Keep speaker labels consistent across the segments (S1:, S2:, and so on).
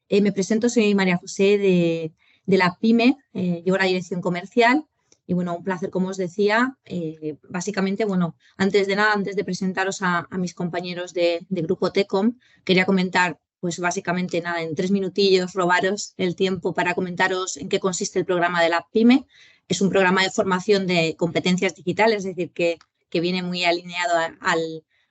S1: Me presento, soy María José de la PYME, llevo la dirección comercial y bueno, un placer, como os decía. Básicamente, bueno, antes de nada, antes de presentaros a mis compañeros de Grupo Tecom, quería comentar, pues básicamente nada, en 3 minutillos, robaros el tiempo para comentaros en qué consiste el programa de la PYME. Es un programa de formación de competencias digitales, es decir, que viene muy alineado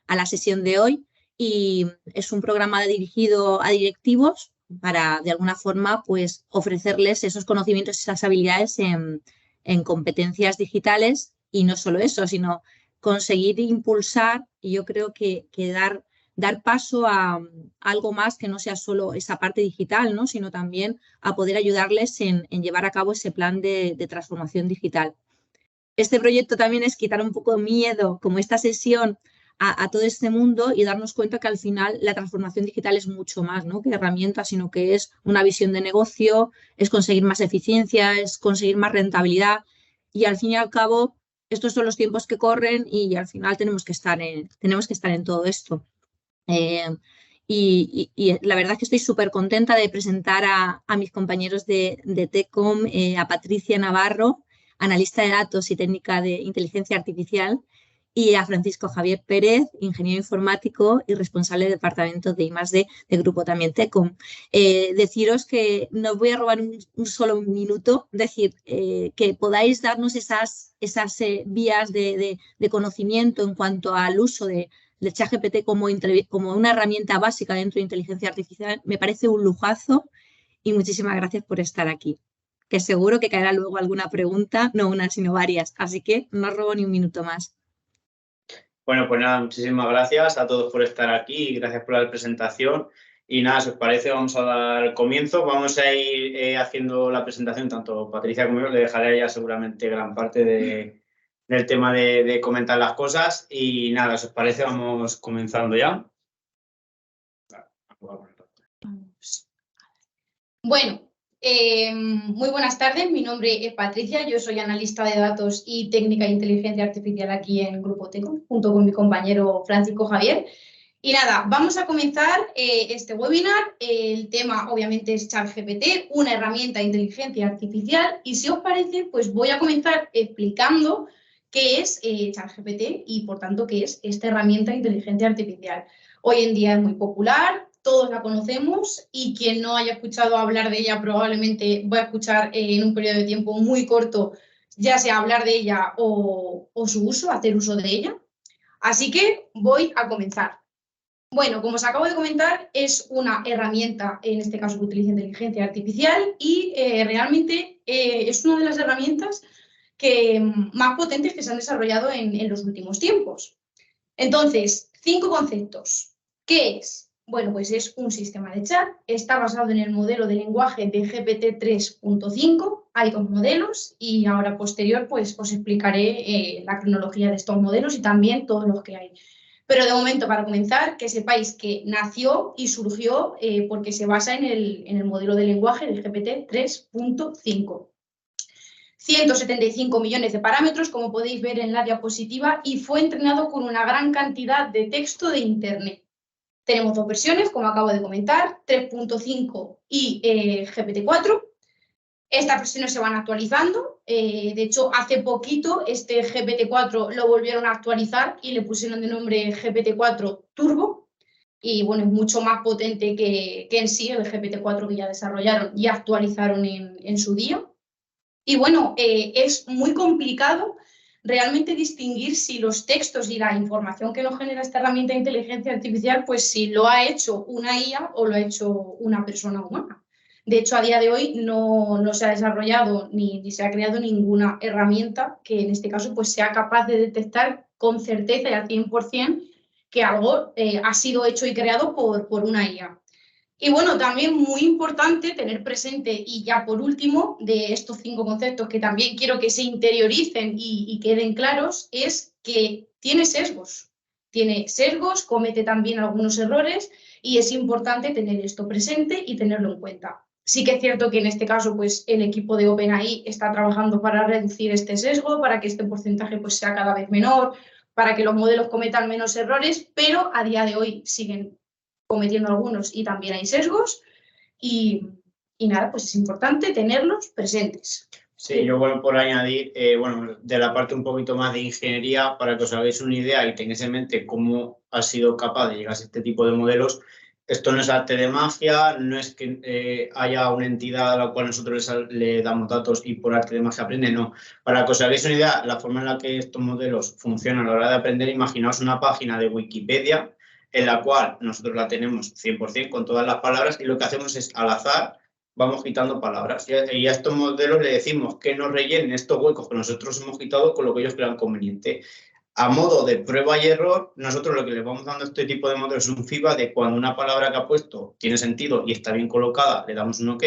S1: a la sesión de hoy, y es un programa dirigido a directivos para, de alguna forma, pues ofrecerles esos conocimientos, esas habilidades en competencias digitales, y no solo eso, sino conseguir impulsar, y yo creo que dar paso a algo más que no sea solo esa parte digital, ¿no? Sino también a poder ayudarles en llevar a cabo ese plan de transformación digital. Este proyecto también es quitar un poco de miedo, como esta sesión, a todo este mundo, y darnos cuenta que al final la transformación digital es mucho más, ¿no?, que herramienta, sino que es una visión de negocio, es conseguir más eficiencia, es conseguir más rentabilidad, y al fin y al cabo estos son los tiempos que corren y al final tenemos que estar en todo esto. Y la verdad es que estoy súper contenta de presentar a mis compañeros de Tecom, a Patricia Navarro, analista de datos y técnica de inteligencia artificial, y a Francisco Javier Pérez, ingeniero informático y responsable del departamento de I+D de Grupo también Tecom. Deciros que no os voy a robar un solo minuto, decir que podáis darnos esas vías de conocimiento en cuanto al uso de ChatGPT como una herramienta básica dentro de inteligencia artificial. Me parece un lujazo y muchísimas gracias por estar aquí, que seguro que caerá luego alguna pregunta, no una sino varias, así que no os robo ni un minuto más.
S2: Bueno, pues nada, muchísimas gracias a todos por estar aquí y gracias por la presentación. Y nada, si os parece, vamos a dar comienzo. Vamos a ir haciendo la presentación, tanto Patricia como yo, le dejaré a ella seguramente gran parte del tema de comentar las cosas. Y nada, si os parece, vamos comenzando ya.
S3: Bueno, muy buenas tardes. Mi nombre es Patricia, yo soy analista de datos y técnica de inteligencia artificial aquí en Grupo Tecom, junto con mi compañero Francisco Javier. Y nada, vamos a comenzar este webinar. El tema obviamente es ChatGPT, una herramienta de inteligencia artificial, y si os parece, pues voy a comenzar explicando qué es ChatGPT y por tanto qué es esta herramienta de inteligencia artificial. Hoy en día es muy popular, todos la conocemos, y quien no haya escuchado hablar de ella probablemente va a escuchar en un periodo de tiempo muy corto, ya sea hablar de ella o su uso, hacer uso de ella. Así que voy a comenzar. Bueno, como os acabo de comentar, es una herramienta, en este caso que utiliza inteligencia artificial, y realmente es una de las herramientas más potentes que se han desarrollado en los últimos tiempos. Entonces, 5 conceptos. ¿Qué es? Bueno, pues es un sistema de chat, está basado en el modelo de lenguaje de GPT 3.5, hay 2 modelos y ahora posterior pues os explicaré la cronología de estos modelos y también todos los que hay. Pero de momento, para comenzar, que sepáis que nació y surgió porque se basa en el modelo de lenguaje de GPT 3.5. 175 millones de parámetros, como podéis ver en la diapositiva, y fue entrenado con una gran cantidad de texto de Internet. Tenemos 2 versiones, como acabo de comentar, 3.5 y GPT-4. Estas versiones se van actualizando. De hecho, hace poquito este GPT-4 lo volvieron a actualizar y le pusieron de nombre GPT-4 Turbo. Y bueno, es mucho más potente que en sí el GPT-4 que ya desarrollaron y actualizaron en su día. Y bueno, es muy complicado realmente distinguir si los textos y la información que nos genera esta herramienta de inteligencia artificial, pues si lo ha hecho una IA o lo ha hecho una persona humana. De hecho, a día de hoy no se ha desarrollado ni se ha creado ninguna herramienta que en este caso pues sea capaz de detectar con certeza y al 100% que algo ha sido hecho y creado por una IA. Y bueno, también muy importante tener presente, y ya por último, de estos 5 conceptos que también quiero que se interioricen y queden claros, es que tiene sesgos. Tiene sesgos, comete también algunos errores y es importante tener esto presente y tenerlo en cuenta. Sí que es cierto que en este caso pues, el equipo de OpenAI está trabajando para reducir este sesgo, para que este porcentaje pues, sea cada vez menor, para que los modelos cometan menos errores, pero a día de hoy siguen cometiendo algunos y también hay sesgos. y nada, pues es importante tenerlos presentes.
S2: Sí, yo vuelvo por añadir, bueno, de la parte un poquito más de ingeniería, para que os hagáis una idea y tengáis en mente cómo ha sido capaz de llegar a este tipo de modelos. Esto no es arte de magia, no es que haya una entidad a la cual nosotros le damos datos y por arte de magia aprende, no. Para que os hagáis una idea, la forma en la que estos modelos funcionan a la hora de aprender, imaginaos una página de Wikipedia en la cual nosotros la tenemos 100% con todas las palabras y lo que hacemos es al azar vamos quitando palabras. Y a estos modelos le decimos que nos rellenen estos huecos que nosotros hemos quitado con lo que ellos crean conveniente. A modo de prueba y error, nosotros lo que le vamos dando a este tipo de modelos es un feedback de cuando una palabra que ha puesto tiene sentido y está bien colocada, le damos un OK,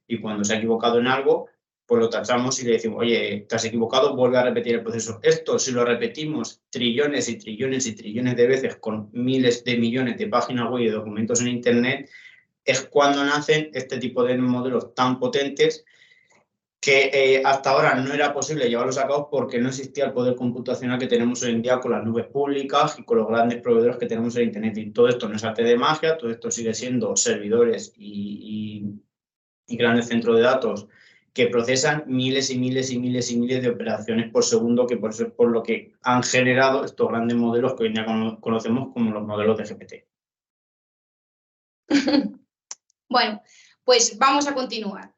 S2: y cuando se ha equivocado en algo, pues lo tachamos y le decimos, oye, te has equivocado, vuelve a repetir el proceso. Esto, si lo repetimos trillones y trillones y trillones de veces con miles de millones de páginas web y de documentos en Internet, es cuando nacen este tipo de modelos tan potentes que hasta ahora no era posible llevarlos a cabo porque no existía el poder computacional que tenemos hoy en día con las nubes públicas y con los grandes proveedores que tenemos en Internet. Y todo esto no es arte de magia, todo esto sigue siendo servidores y grandes centros de datos que procesan miles y miles y miles y miles de operaciones por segundo, que por eso es por lo que han generado estos grandes modelos que hoy en día conocemos como los modelos de GPT.
S3: Bueno, pues vamos a continuar.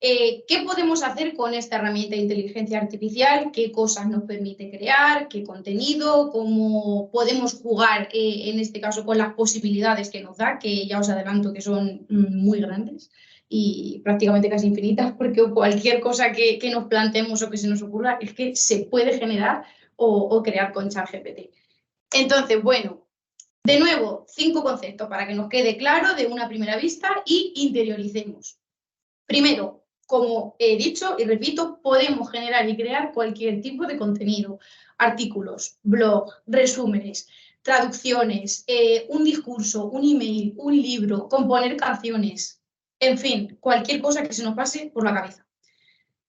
S3: ¿Qué podemos hacer con esta herramienta de inteligencia artificial? ¿Qué cosas nos permite crear? ¿Qué contenido? ¿Cómo podemos jugar, en este caso, con las posibilidades que nos da? Que ya os adelanto que son muy grandes y prácticamente casi infinitas, porque cualquier cosa que nos planteemos o que se nos ocurra es que se puede generar o crear con ChatGPT. Entonces, bueno, de nuevo, 5 conceptos para que nos quede claro de una primera vista y interioricemos. Primero, como he dicho y repito, podemos generar y crear cualquier tipo de contenido. Artículos, blogs, resúmenes, traducciones, un discurso, un email, un libro, componer canciones, en fin, cualquier cosa que se nos pase por la cabeza.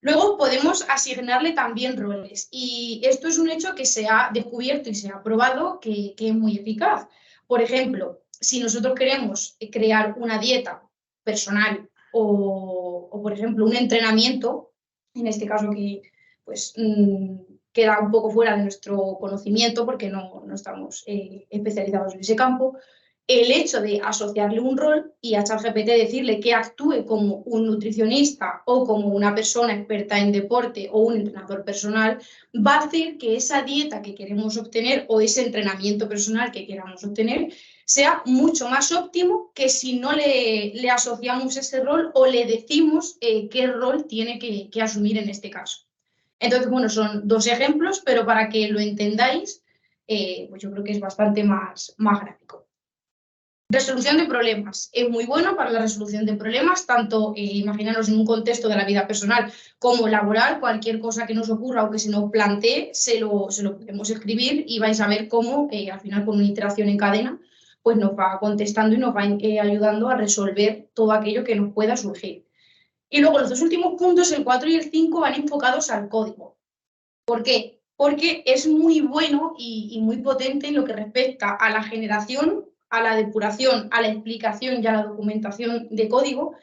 S3: Luego podemos asignarle también roles y esto es un hecho que se ha descubierto y se ha probado que es muy eficaz. Por ejemplo, si nosotros queremos crear una dieta personal o por ejemplo, un entrenamiento, en este caso que pues, queda un poco fuera de nuestro conocimiento porque no estamos especializados en ese campo, el hecho de asociarle un rol y a ChatGPT decirle que actúe como un nutricionista o como una persona experta en deporte o un entrenador personal, va a hacer que esa dieta que queremos obtener o ese entrenamiento personal que queramos obtener sea mucho más óptimo que si no le asociamos ese rol o le decimos qué rol tiene que asumir en este caso. Entonces, bueno, son 2 ejemplos, pero para que lo entendáis, pues yo creo que es bastante más gráfico. Resolución de problemas. Es muy bueno para la resolución de problemas, tanto imaginaros en un contexto de la vida personal como laboral, cualquier cosa que nos ocurra o que se nos plantee, se lo podemos escribir y vais a ver cómo al final con una iteración en cadena pues nos va contestando y nos va ayudando a resolver todo aquello que nos pueda surgir. Y luego los 2 últimos puntos, el 4 y el 5, van enfocados al código. ¿Por qué? Porque es muy bueno y muy potente en lo que respecta a la generación, a la depuración, a la explicación y a la documentación de código.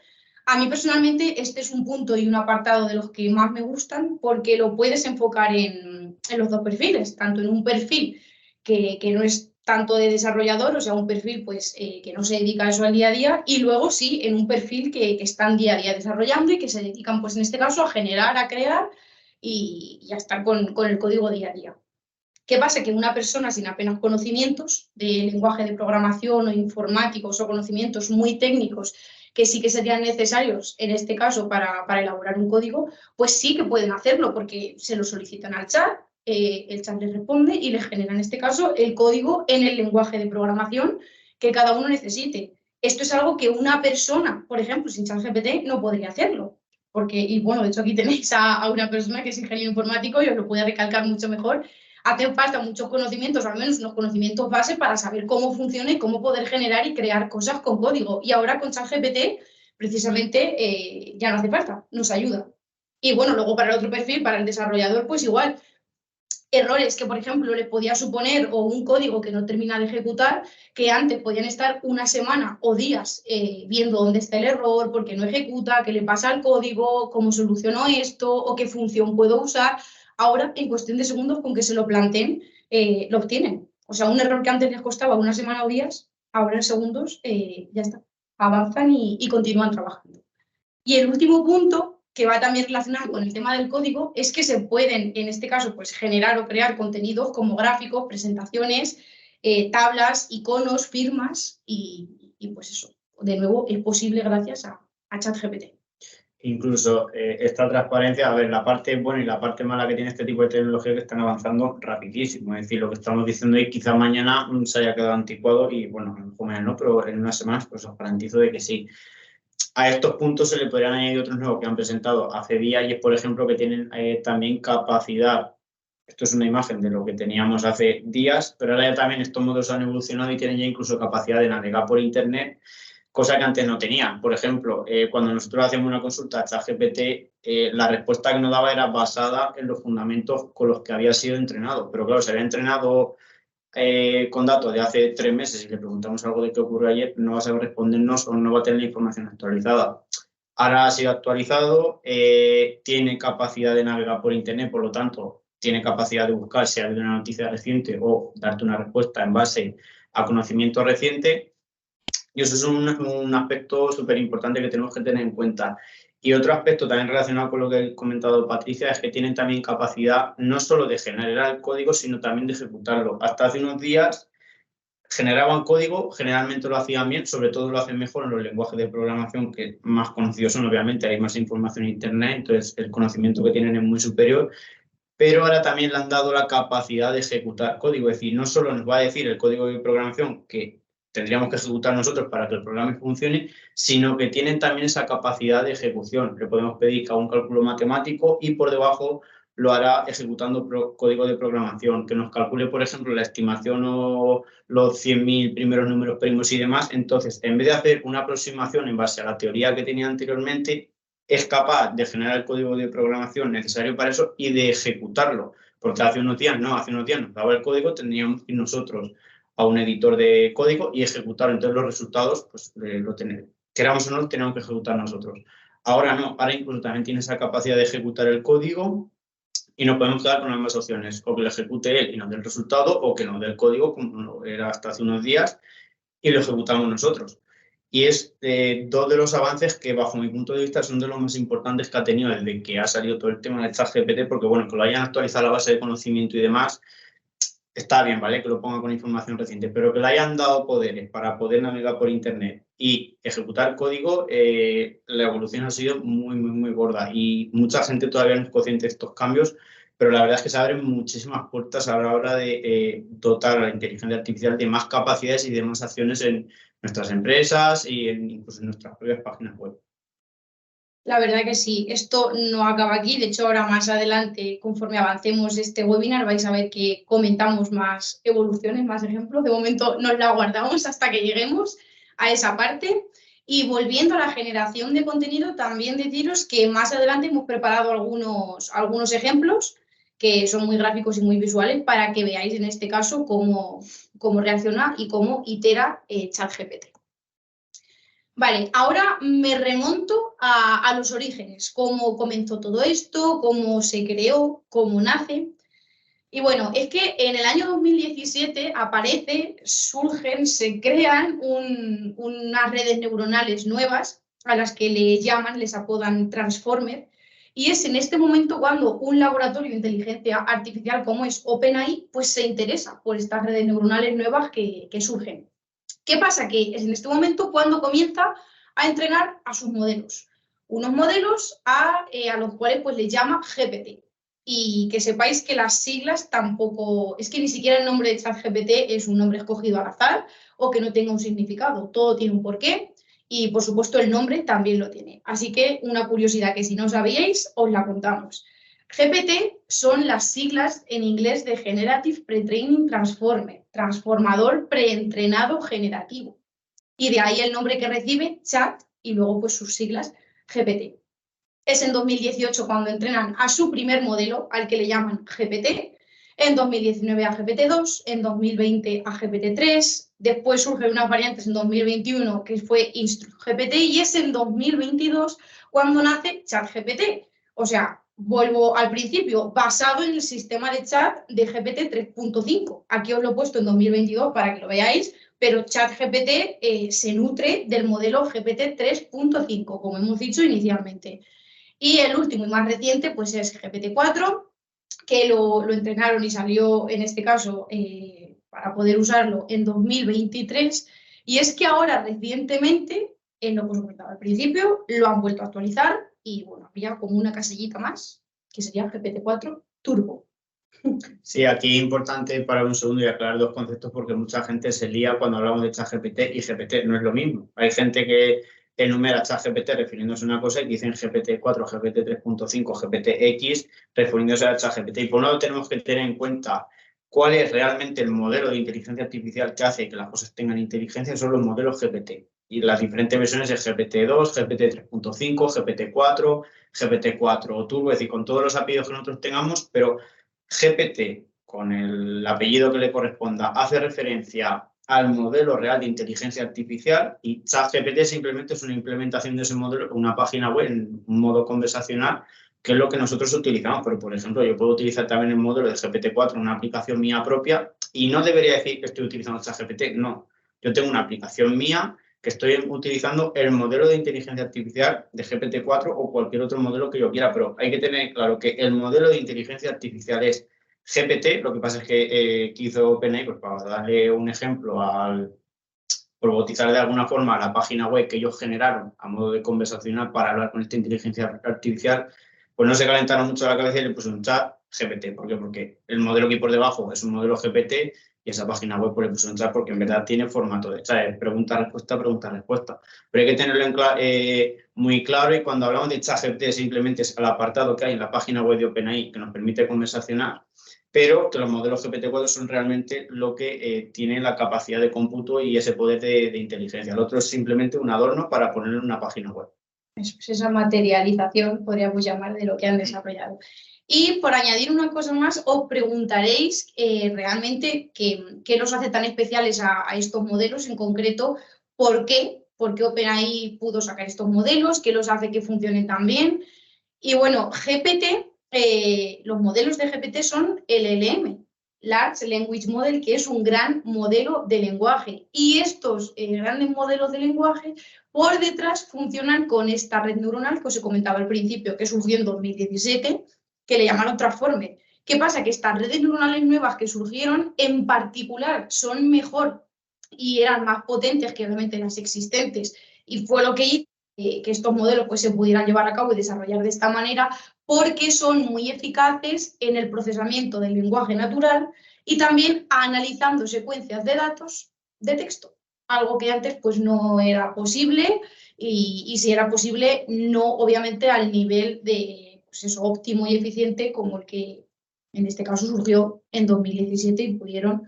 S3: A mí personalmente este es un punto y un apartado de los que más me gustan porque lo puedes enfocar en los 2 perfiles, tanto en un perfil que no es tanto de desarrollador, o sea, un perfil pues, que no se dedica a eso al día a día, y luego sí en un perfil que están día a día desarrollando y que se dedican, pues en este caso, a generar, a crear y a estar con el código día a día. ¿Qué pasa? Que una persona sin apenas conocimientos de lenguaje de programación o informáticos o conocimientos muy técnicos que sí que serían necesarios en este caso para elaborar un código, pues sí que pueden hacerlo porque se lo solicitan al chat, el chat les responde y les genera en este caso el código en el lenguaje de programación que cada uno necesite. Esto es algo que una persona, por ejemplo, sin ChatGPT no podría hacerlo. Porque, y bueno, de hecho aquí tenéis a una persona que es ingeniero informático y os lo puede recalcar mucho mejor. Hacen falta muchos conocimientos, al menos unos conocimientos base para saber cómo funciona y cómo poder generar y crear cosas con código. Y ahora con ChatGPT, precisamente, ya no hace falta, nos ayuda. Y bueno, luego para el otro perfil, para el desarrollador, pues igual. errores que, por ejemplo, le podía suponer o un código que no termina de ejecutar, que antes podían estar una semana o días viendo dónde está el error, por qué no ejecuta, qué le pasa al código, cómo soluciono esto o qué función puedo usar. Ahora, en cuestión de segundos, con que se lo planteen, lo obtienen. O sea, un error que antes les costaba una semana o días, ahora en segundos ya está. Avanzan y continúan trabajando. Y el último punto, que va también relacionado con el tema del código, es que se pueden, en este caso, pues generar o crear contenidos como gráficos, presentaciones, tablas, iconos, firmas y pues eso, de nuevo, es posible gracias a ChatGPT.
S2: Incluso esta transparencia, a ver, la parte buena y la parte mala que tiene este tipo de tecnología que están avanzando rapidísimo. Es decir, lo que estamos diciendo es quizá mañana se haya quedado anticuado y, bueno, a lo mejor mañana no, pero en unas semanas pues os garantizo de que sí. A estos puntos se le podrían añadir otros nuevos que han presentado hace días y es, por ejemplo, que tienen también capacidad. Esto es una imagen de lo que teníamos hace días, pero ahora ya también estos modelos han evolucionado y tienen ya incluso capacidad de navegar por Internet, cosa que antes no tenían. Por ejemplo, cuando nosotros hacíamos una consulta a ChatGPT, la respuesta que nos daba era basada en los fundamentos con los que había sido entrenado. Pero claro, se había entrenado con datos de hace 3 meses y le preguntamos algo de qué ocurrió ayer, no va a saber respondernos o no va a tener la información actualizada. Ahora ha sido actualizado, tiene capacidad de navegar por Internet, por lo tanto, tiene capacidad de buscar si ha habido una noticia reciente o darte una respuesta en base a conocimiento reciente. Y eso es un aspecto súper importante que tenemos que tener en cuenta. Y otro aspecto también relacionado con lo que ha comentado Patricia es que tienen también capacidad no solo de generar el código, sino también de ejecutarlo. Hasta hace unos días generaban código, generalmente lo hacían bien, sobre todo lo hacen mejor en los lenguajes de programación que más conocidos son, obviamente, hay más información en Internet, entonces el conocimiento que tienen es muy superior, pero ahora también le han dado la capacidad de ejecutar código, es decir, no solo nos va a decir el código de programación que tendríamos que ejecutar nosotros para que el programa funcione, sino que tienen también esa capacidad de ejecución. Le podemos pedir que haga un cálculo matemático y por debajo lo hará ejecutando código de programación, que nos calcule, por ejemplo, la estimación o los 100.000 primeros números primos y demás. Entonces, en vez de hacer una aproximación en base a la teoría que tenía anteriormente, es capaz de generar el código de programación necesario para eso y de ejecutarlo. Porque hace unos días nos daba el código, tendríamos que ir nosotros a un editor de código y ejecutarlo. Entonces los resultados, pues lo tenemos. Queramos o no, tenemos que ejecutar nosotros. Ahora no, ahora incluso también tiene esa capacidad de ejecutar el código y nos podemos quedar con ambas opciones, o que lo ejecute él y nos dé el resultado, o que nos dé el código, como era hasta hace unos días, y lo ejecutamos nosotros. Y es dos de los avances que, bajo mi punto de vista, son de los más importantes que ha tenido desde que ha salido todo el tema de ChatGPT, porque, bueno, que lo hayan actualizado la base de conocimiento y demás, está bien, ¿vale? Que lo pongan con información reciente, pero que le hayan dado poderes para poder navegar por Internet y ejecutar código, la evolución ha sido muy, muy, muy gorda y mucha gente todavía no es consciente de estos cambios, pero la verdad es que se abren muchísimas puertas a la hora de dotar a la inteligencia artificial de más capacidades y de más acciones en nuestras empresas y incluso en nuestras propias páginas web.
S3: La verdad que sí, esto no acaba aquí, de hecho ahora más adelante, conforme avancemos este webinar, vais a ver que comentamos más evoluciones, más ejemplos. De momento nos la guardamos hasta que lleguemos a esa parte. Y volviendo a la generación de contenido, también deciros que más adelante hemos preparado algunos ejemplos que son muy gráficos y muy visuales para que veáis en este caso cómo reacciona y cómo itera ChatGPT. Vale, ahora me remonto a los orígenes, cómo comenzó todo esto, cómo se creó, cómo nace. Y bueno, es que en el año 2017 surgen, se crean unas redes neuronales nuevas a las que les apodan Transformer. Y es en este momento cuando un laboratorio de inteligencia artificial como es OpenAI, pues se interesa por estas redes neuronales nuevas que surgen. ¿Qué pasa? Que es en este momento cuando comienza a entrenar a sus modelos. Unos modelos a los cuales pues les llama GPT. Y que sepáis que las siglas tampoco, es que ni siquiera el nombre de ChatGPT es un nombre escogido al azar o que no tenga un significado. Todo tiene un porqué y por supuesto el nombre también lo tiene. Así que una curiosidad que si no sabíais os la contamos. GPT son las siglas en inglés de Generative Pre-Training Transformer, transformador preentrenado generativo. Y de ahí el nombre que recibe, Chat, y luego pues sus siglas, GPT. Es en 2018 cuando entrenan a su primer modelo, al que le llaman GPT, En 2019 a GPT-2, en 2020 a GPT-3, después surgen unas variantes en 2021 que fue InstructGPT y es en 2022 cuando nace ChatGPT. O sea, vuelvo al principio, basado en el sistema de chat de GPT 3.5. Aquí os lo he puesto en 2022 para que lo veáis, pero ChatGPT se nutre del modelo GPT 3.5, como hemos dicho inicialmente. Y el último y más reciente pues es GPT-4, que lo entrenaron y salió, en este caso, para poder usarlo en 2023. Y es que ahora, recientemente, en lo que os comentaba al principio, lo han vuelto a actualizar y, bueno, había como una casillita más, que sería GPT-4 Turbo.
S2: Sí, aquí es importante parar un segundo y aclarar dos conceptos porque mucha gente se lía cuando hablamos de ChatGPT y GPT no es lo mismo. Hay gente que enumera ChatGPT refiriéndose a una cosa y dicen GPT-4, GPT 3.5, GPT-X refiriéndose a ChatGPT. Y por un lado tenemos que tener en cuenta cuál es realmente el modelo de inteligencia artificial que hace que las cosas tengan inteligencia, son los modelos GPT. Y las diferentes versiones de GPT-2, GPT 3.5, GPT-4, GPT-4 Turbo, es decir, con todos los apellidos que nosotros tengamos, pero GPT, con el apellido que le corresponda, hace referencia al modelo real de inteligencia artificial y ChatGPT simplemente es una implementación de ese modelo en una página web, en un modo conversacional, que es lo que nosotros utilizamos. Pero, por ejemplo, yo puedo utilizar también el modelo de GPT-4 en una aplicación mía propia y no debería decir que estoy utilizando ChatGPT, no. Yo tengo una aplicación mía que estoy utilizando el modelo de inteligencia artificial de GPT-4 o cualquier otro modelo que yo quiera, pero hay que tener claro que el modelo de inteligencia artificial es GPT. Lo que pasa es que hizo OpenAI, pues para darle un ejemplo, por bautizar de alguna forma la página web que ellos generaron a modo de conversacional para hablar con esta inteligencia artificial, pues no se calentaron mucho la cabeza y le puso un chat GPT. ¿Por qué? Porque el modelo que hay por debajo es un modelo GPT y esa página web pues le puso un chat porque en verdad tiene formato de chat, pregunta-respuesta, pregunta-respuesta. Pero hay que tenerlo muy claro, y cuando hablamos de chat GPT simplemente es el apartado que hay en la página web de OpenAI que nos permite conversacionar, pero que los modelos GPT-4 son realmente lo que tiene la capacidad de cómputo y ese poder de inteligencia. El otro es simplemente un adorno para ponerlo en una página web.
S3: Esa materialización, podríamos llamar, de lo que han desarrollado. Y por añadir una cosa más, os preguntaréis realmente qué los hace tan especiales a estos modelos, en concreto, ¿por qué OpenAI pudo sacar estos modelos? ¿Qué los hace que funcionen tan bien? Y bueno, GPT, los modelos de GPT son LLM, Large Language Model, que es un gran modelo de lenguaje. Y estos grandes modelos de lenguaje por detrás funcionan con esta red neuronal que os he comentado al principio, que surgió en 2017, que le llamaron Transformer. ¿Qué pasa? Que estas redes neuronales nuevas que surgieron en particular son mejor y eran más potentes que realmente las existentes. Y fue lo que hizo que estos modelos pues, se pudieran llevar a cabo y desarrollar de esta manera, porque son muy eficaces en el procesamiento del lenguaje natural y también analizando secuencias de datos de texto. Algo que antes pues no era posible y si era posible, no obviamente al nivel de pues eso, óptimo y eficiente como el que en este caso surgió en 2017 y pudieron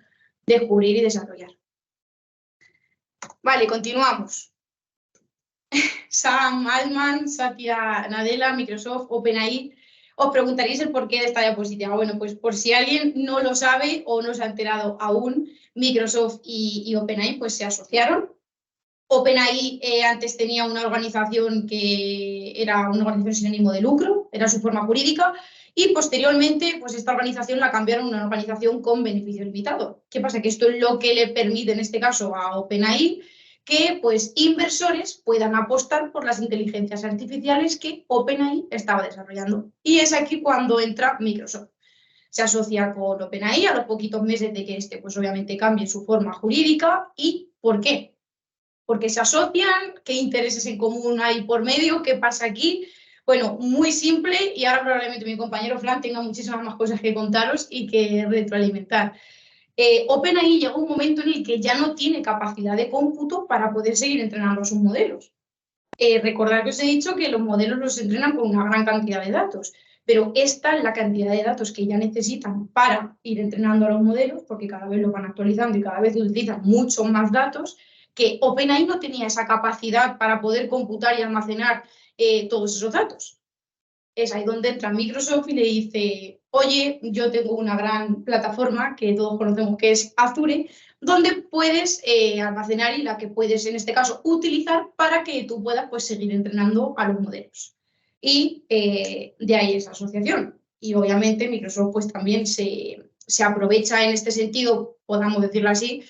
S3: descubrir y desarrollar. Vale, continuamos. Sam Altman, Satya Nadella, Microsoft, OpenAI. Os preguntaréis el porqué de esta diapositiva. Bueno, pues por si alguien no lo sabe o no se ha enterado aún, Microsoft y OpenAI pues se asociaron. OpenAI antes tenía una organización que era una organización sin ánimo de lucro, era su forma jurídica, y posteriormente pues esta organización la cambiaron a una organización con beneficio limitado. ¿Qué pasa? Que esto es lo que le permite en este caso a OpenAI que pues inversores puedan apostar por las inteligencias artificiales que OpenAI estaba desarrollando. Y es aquí cuando entra Microsoft. Se asocia con OpenAI a los poquitos meses de que pues obviamente cambie su forma jurídica. ¿Y por qué? Porque se asocian, qué intereses en común hay por medio, qué pasa aquí. Bueno, muy simple, y ahora probablemente mi compañero Fran tenga muchísimas más cosas que contaros y que retroalimentar. OpenAI llega un momento en el que ya no tiene capacidad de cómputo para poder seguir entrenando sus modelos. Recordad que os he dicho que los modelos los entrenan con una gran cantidad de datos, pero esta es la cantidad de datos que ya necesitan para ir entrenando a los modelos, porque cada vez los van actualizando y cada vez utilizan muchos más datos, que OpenAI no tenía esa capacidad para poder computar y almacenar todos esos datos. Es ahí donde entra Microsoft y le dice, oye, yo tengo una gran plataforma que todos conocemos que es Azure, donde puedes almacenar y la que puedes, en este caso, utilizar para que tú puedas pues, seguir entrenando a los modelos. Y de ahí esa asociación. Y obviamente Microsoft pues, también se aprovecha en este sentido, podamos decirlo así,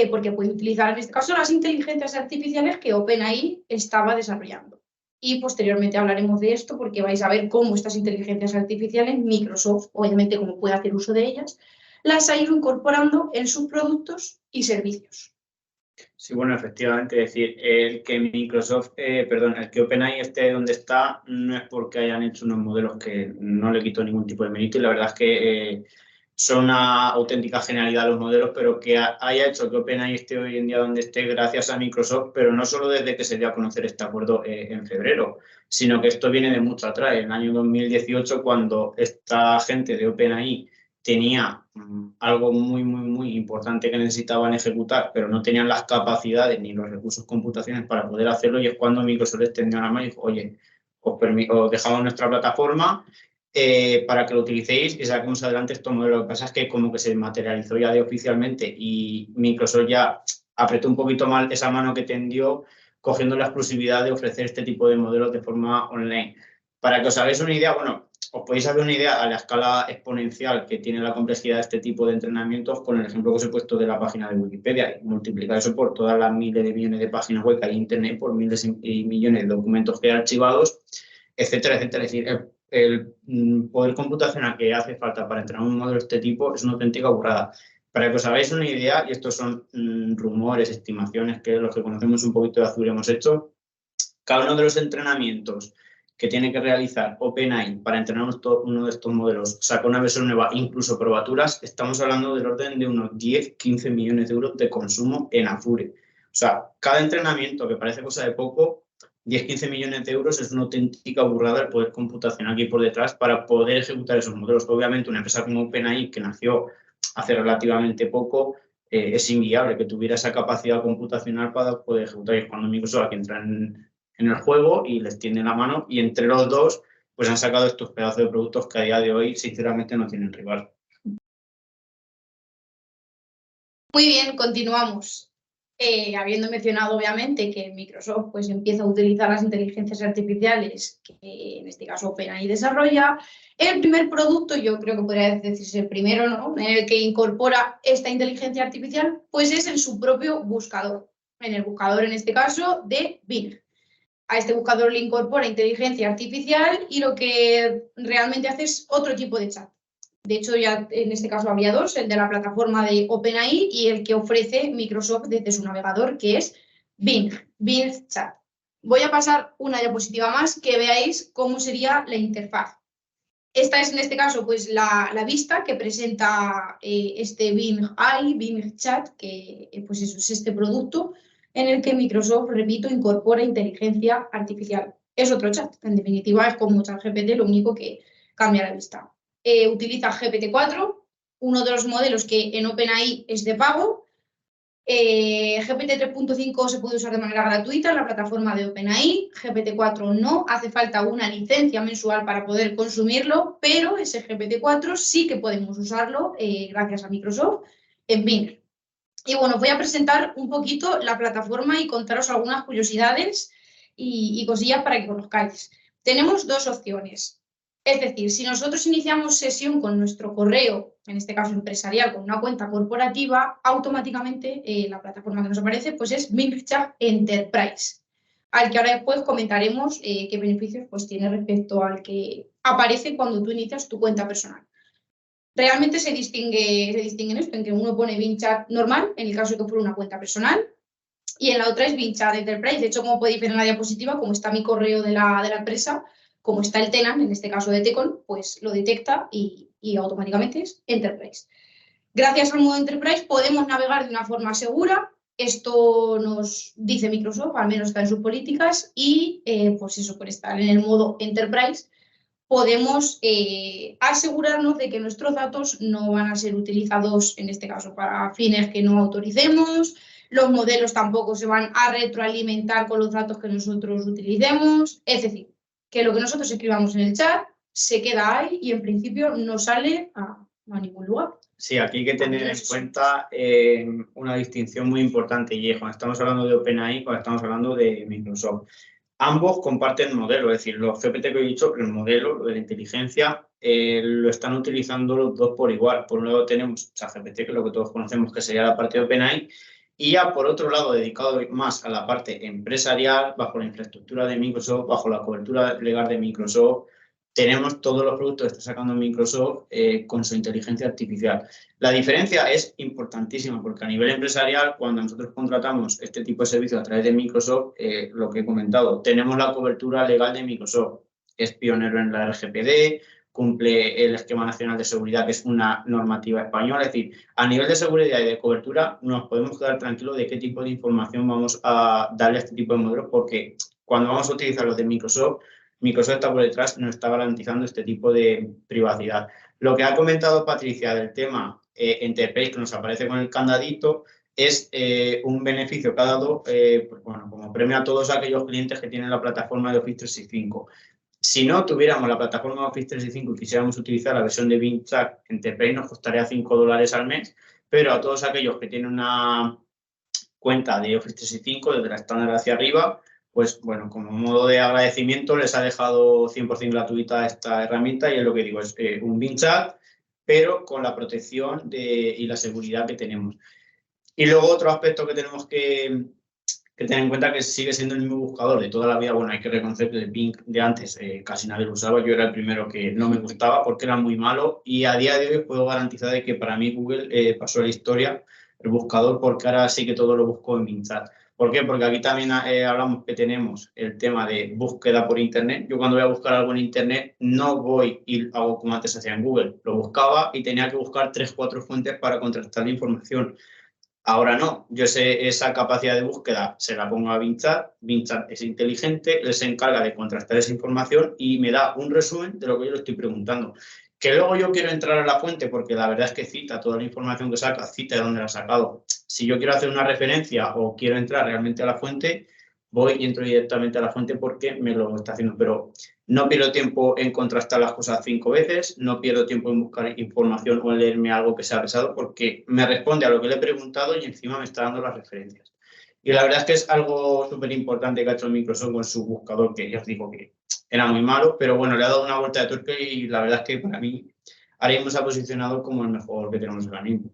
S3: porque puede utilizar en este caso las inteligencias artificiales que OpenAI estaba desarrollando. Y posteriormente hablaremos de esto porque vais a ver cómo estas inteligencias artificiales, Microsoft, obviamente cómo puede hacer uso de ellas, las ha ido incorporando en sus productos y servicios.
S2: Sí, bueno, efectivamente, es decir, el que el que OpenAI esté donde está no es porque hayan hecho unos modelos que no le quito ningún tipo de mérito y la verdad es que son una auténtica genialidad los modelos, pero que haya hecho que OpenAI esté hoy en día donde esté gracias a Microsoft, pero no solo desde que se dio a conocer este acuerdo en febrero, sino que esto viene de mucho atrás, en el año 2018, cuando esta gente de OpenAI tenía algo muy importante que necesitaban ejecutar, pero no tenían las capacidades ni los recursos computacionales para poder hacerlo, y es cuando Microsoft les tendió la mano y dijo, oye, os dejamos nuestra plataforma para que lo utilicéis y saquemos adelante estos modelos. Lo que pasa es que como que se materializó ya de oficialmente y Microsoft ya apretó un poquito mal esa mano que tendió cogiendo la exclusividad de ofrecer este tipo de modelos de forma online. Para que os hagáis una idea, bueno, os podéis hacer una idea a la escala exponencial que tiene la complejidad de este tipo de entrenamientos con el ejemplo que os he puesto de la página de Wikipedia. Multiplicar eso por todas las miles de millones de páginas web que hay en Internet, por miles y millones de documentos que hay archivados, etcétera, etcétera. Es decir, el poder computacional que hace falta para entrenar un modelo de este tipo es una auténtica burrada. Para que os hagáis una idea, y estos son rumores, estimaciones que los que conocemos un poquito de Azure hemos hecho, cada uno de los entrenamientos que tiene que realizar OpenAI para entrenar uno de estos modelos, saca una versión nueva, incluso probaturas, estamos hablando del orden de unos 10-15 millones de euros de consumo en Azure. O sea, cada entrenamiento, que parece cosa de poco, 10-15 millones de euros es una auténtica burrada el poder computacional aquí por detrás para poder ejecutar esos modelos. Obviamente, una empresa como OpenAI, que nació hace relativamente poco, es inviable que tuviera esa capacidad computacional para poder ejecutar. Y cuando Microsoft aquí entra en el juego y les tiende la mano, y entre los dos pues han sacado estos pedazos de productos que a día de hoy sinceramente no tienen rival.
S3: Muy bien, continuamos. Habiendo mencionado obviamente que Microsoft pues empieza a utilizar las inteligencias artificiales que en este caso OpenAI desarrolla, el primer producto, yo creo que podría decirse el primero, ¿no?, en el que incorpora esta inteligencia artificial, pues es en su propio buscador, en el buscador en este caso de Bing. A este buscador le incorpora inteligencia artificial y lo que realmente hace es otro tipo de chat. De hecho, ya en este caso había dos, el de la plataforma de OpenAI y el que ofrece Microsoft desde su navegador, que es Bing Chat. Voy a pasar una diapositiva más que veáis cómo sería la interfaz. Esta es en este caso pues la vista que presenta este Bing Chat, que pues eso es este producto en el que Microsoft, repito, incorpora inteligencia artificial. Es otro chat, en definitiva es como ChatGPT, lo único que cambia la vista. Utiliza GPT-4, uno de los modelos que en OpenAI es de pago. GPT 3.5 se puede usar de manera gratuita en la plataforma de OpenAI, GPT-4 no, hace falta una licencia mensual para poder consumirlo, pero ese GPT-4 sí que podemos usarlo gracias a Microsoft en Bing. Y bueno, voy a presentar un poquito la plataforma y contaros algunas curiosidades y cosillas para que conozcáis. Tenemos dos opciones. Es decir, si nosotros iniciamos sesión con nuestro correo, en este caso empresarial, con una cuenta corporativa, automáticamente la plataforma que nos aparece pues es Bing Chat Enterprise, al que ahora después comentaremos qué beneficios pues, tiene respecto al que aparece cuando tú inicias tu cuenta personal. Realmente se distingue en esto, en que uno pone Bing Chat normal, en el caso de que fuera una cuenta personal, y en la otra es Bing Chat Enterprise. De hecho, como podéis ver en la diapositiva, como está mi correo de la empresa, como está el tenant, en este caso de Tecon, pues lo detecta y automáticamente es Enterprise. Gracias al modo Enterprise podemos navegar de una forma segura. Esto nos dice Microsoft, al menos está en sus políticas, y pues eso, por estar en el modo Enterprise, podemos asegurarnos de que nuestros datos no van a ser utilizados, en este caso, para fines que no autoricemos. Los modelos tampoco se van a retroalimentar con los datos que nosotros utilicemos. Es decir, que lo que nosotros escribamos en el chat se queda ahí y en principio no sale a ningún lugar.
S2: Sí, aquí hay que tener en cuenta una distinción muy importante, y es cuando estamos hablando de OpenAI, cuando estamos hablando de Microsoft. Ambos comparten modelo, es decir, los GPT que he dicho, el modelo de la inteligencia, lo están utilizando los dos por igual. Por un lado tenemos ChatGPT, que es lo que todos conocemos, que sería la parte de OpenAI, y ya por otro lado, dedicado más a la parte empresarial, bajo la infraestructura de Microsoft, bajo la cobertura legal de Microsoft, tenemos todos los productos que está sacando Microsoft con su inteligencia artificial. La diferencia es importantísima porque a nivel empresarial, cuando nosotros contratamos este tipo de servicios a través de Microsoft, lo que he comentado, tenemos la cobertura legal de Microsoft. Es pionero en la RGPD, cumple el Esquema Nacional de Seguridad, que es una normativa española. Es decir, a nivel de seguridad y de cobertura nos podemos quedar tranquilos de qué tipo de información vamos a darle a este tipo de modelos, porque cuando vamos a utilizar los de Microsoft está por detrás, nos está garantizando este tipo de privacidad. Lo que ha comentado Patricia del tema Enterprise, que nos aparece con el candadito, es un beneficio que ha dado, pues bueno, como premio a todos aquellos clientes que tienen la plataforma de Office 365. Si no tuviéramos la plataforma de Office 365 y quisiéramos utilizar la versión de Bing Chat Enterprise, nos costaría $5 al mes, pero a todos aquellos que tienen una cuenta de Office 365, desde la estándar hacia arriba, pues bueno, como modo de agradecimiento les ha dejado 100% gratuita esta herramienta, y es lo que digo, es un Bing Chat, pero con la protección y la seguridad que tenemos. Y luego otro aspecto que tenemos que tener en cuenta, que sigue siendo el mismo buscador de toda la vida. Bueno, hay que reconocer que el Bing de antes casi nadie lo usaba, yo era el primero que no me gustaba porque era muy malo, y a día de hoy puedo garantizar de que para mí Google pasó a la historia el buscador, porque ahora sí que todo lo busco en Bing Chat. ¿Por qué? Porque aquí también hablamos que tenemos el tema de búsqueda por Internet. Yo cuando voy a buscar algo en Internet no voy y hago como antes hacía en Google. Lo buscaba y tenía que buscar 3 o 4 fuentes para contrastar la información. Ahora no, yo sé esa capacidad de búsqueda, se la pongo a Bing Chat es inteligente, les encarga de contrastar esa información y me da un resumen de lo que yo le estoy preguntando. Que luego yo quiero entrar a la fuente, porque la verdad es que cita toda la información que saca, cita de dónde la ha sacado. Si yo quiero hacer una referencia o quiero entrar realmente a la fuente, voy y entro directamente a la fuente porque me lo está haciendo. Pero no pierdo tiempo en contrastar las cosas 5 veces, no pierdo tiempo en buscar información o en leerme algo que sea pesado, porque me responde a lo que le he preguntado y encima me está dando las referencias. Y la verdad es que es algo súper importante que ha hecho Microsoft con su buscador, que ya os digo que era muy malo, pero bueno, le ha dado una vuelta de tuerca y la verdad es que para mí ahora mismo se ha posicionado como el mejor que tenemos ahora mismo.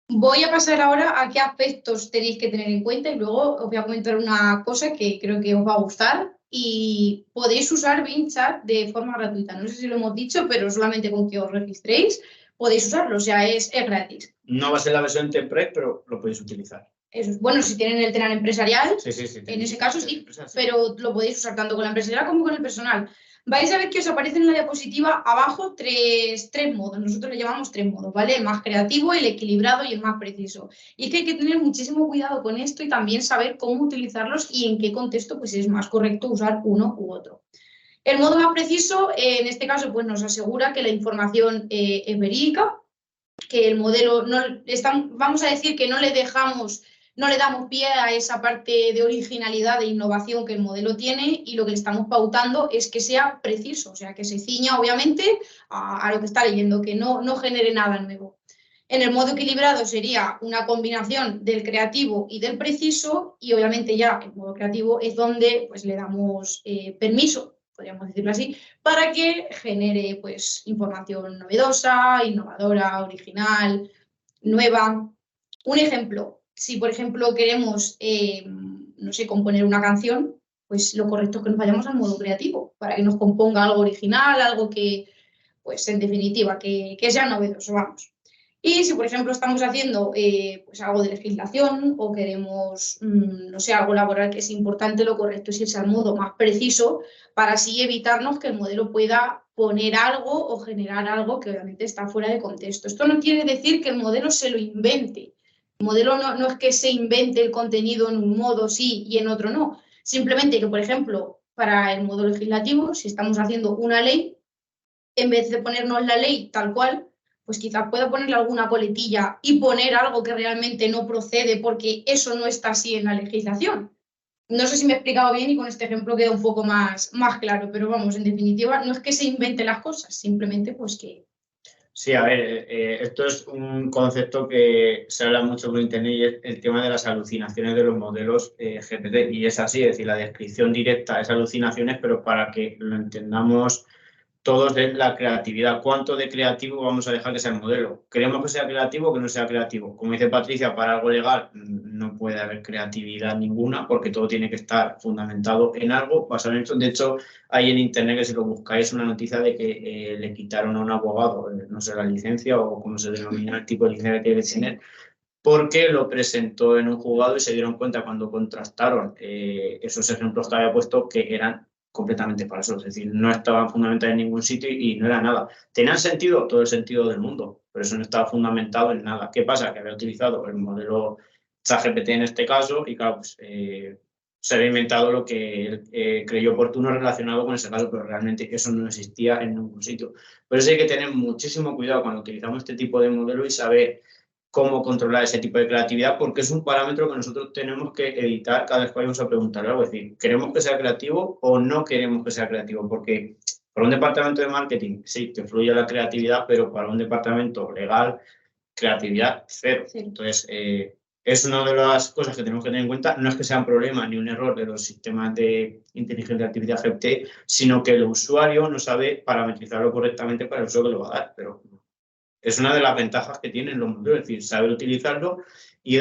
S3: Voy a pasar ahora a qué aspectos tenéis que tener en cuenta y luego os voy a comentar una cosa que creo que os va a gustar. Y podéis usar Bing Chat de forma gratuita. No sé si lo hemos dicho, pero solamente con que os registréis podéis usarlo, o sea, es gratis.
S2: No va a ser la versión Enterprise, pero lo podéis utilizar.
S3: Eso es bueno si tienen el tenant empresarial,
S2: sí,
S3: en ese caso sí, pero lo podéis usar tanto con la empresarial como con el personal. Vais a ver que os aparecen en la diapositiva abajo tres modos. Nosotros le llamamos 3 modos, ¿vale? El más creativo, el equilibrado y el más preciso. Y es que hay que tener muchísimo cuidado con esto y también saber cómo utilizarlos y en qué contexto pues, es más correcto usar uno u otro. El modo más preciso, en este caso, pues nos asegura que la información es verídica, que el modelo, vamos a decir que no le damos pie a esa parte de originalidad, de innovación que el modelo tiene, y lo que le estamos pautando es que sea preciso, o sea, que se ciña obviamente a lo que está leyendo, que no genere nada nuevo. En el modo equilibrado sería una combinación del creativo y del preciso, y obviamente ya el modo creativo es donde pues, le damos permiso, podríamos decirlo así, para que genere pues, información novedosa, innovadora, original, nueva. Un ejemplo, si por ejemplo queremos, no sé, componer una canción, pues lo correcto es que nos vayamos al modo creativo, para que nos componga algo original, algo que, pues en definitiva, que sea novedoso, vamos. Y si, por ejemplo, estamos haciendo pues algo de legislación o queremos, no sé, algo laboral que es importante, lo correcto es irse al modo más preciso para así evitarnos que el modelo pueda poner algo o generar algo que obviamente está fuera de contexto. Esto no quiere decir que el modelo se lo invente. El modelo no es que se invente el contenido en un modo sí y en otro no. Simplemente que, por ejemplo, para el modo legislativo, si estamos haciendo una ley, en vez de ponernos la ley tal cual, pues quizás pueda ponerle alguna coletilla y poner algo que realmente no procede porque eso no está así en la legislación. No sé si me he explicado bien y con este ejemplo queda un poco más claro, pero vamos, en definitiva, no es que se invente las cosas, simplemente pues que...
S2: Sí, a ver, esto es un concepto que se habla mucho por internet y es el tema de las alucinaciones de los modelos GPT. Y es así, es decir, la descripción directa es alucinaciones, pero para que lo entendamos todos es la creatividad. ¿Cuánto de creativo vamos a dejar que sea el modelo? ¿Queremos que sea creativo o que no sea creativo? Como dice Patricia, para algo legal no puede haber creatividad ninguna porque todo tiene que estar fundamentado en algo, basado en esto. De hecho, hay en internet que si lo buscáis una noticia de que le quitaron a un abogado, no sé, la licencia o cómo se denomina el tipo de licencia que tiene que tener, porque lo presentó en un juzgado y se dieron cuenta cuando contrastaron esos ejemplos que había puesto que eran completamente falsos, es decir, no estaban fundamentados en ningún sitio y no era nada. ¿Tenían sentido? Todo el sentido del mundo, pero eso no estaba fundamentado en nada. ¿Qué pasa? Que había utilizado el modelo ChatGPT en este caso y claro, pues, se había inventado lo que él creyó oportuno relacionado con ese caso, pero realmente eso no existía en ningún sitio. Por eso hay que tener muchísimo cuidado cuando utilizamos este tipo de modelo y saber cómo controlar ese tipo de creatividad, porque es un parámetro que nosotros tenemos que editar cada vez que vayamos a preguntar algo. Es decir, ¿queremos que sea creativo o no queremos que sea creativo? Porque para un departamento de marketing sí, que fluye la creatividad, pero para un departamento legal, creatividad cero.
S3: Sí.
S2: Entonces, es una de las cosas que tenemos que tener en cuenta. No es que sea un problema ni un error de los sistemas de inteligencia artificial GPT, sino que el usuario no sabe parametrizarlo correctamente para el uso que lo va a dar. Pero es una de las ventajas que tienen los modelos, es decir, saber utilizarlo y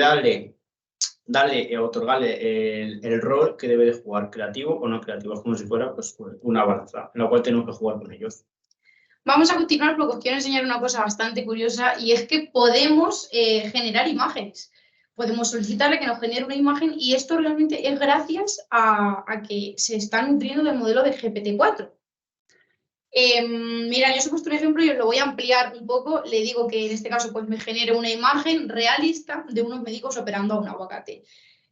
S2: otorgarle el rol que debe de jugar, creativo o no creativo, es como si fuera pues, una balanza, en la cual tenemos que jugar con ellos.
S3: Vamos a continuar porque os quiero enseñar una cosa bastante curiosa y es que podemos generar imágenes. Podemos solicitarle que nos genere una imagen y esto realmente es gracias a que se está nutriendo del modelo de GPT-4. Mira, yo os he puesto un ejemplo y os lo voy a ampliar un poco. Le digo que en este caso pues me genere una imagen realista de unos médicos operando a un aguacate.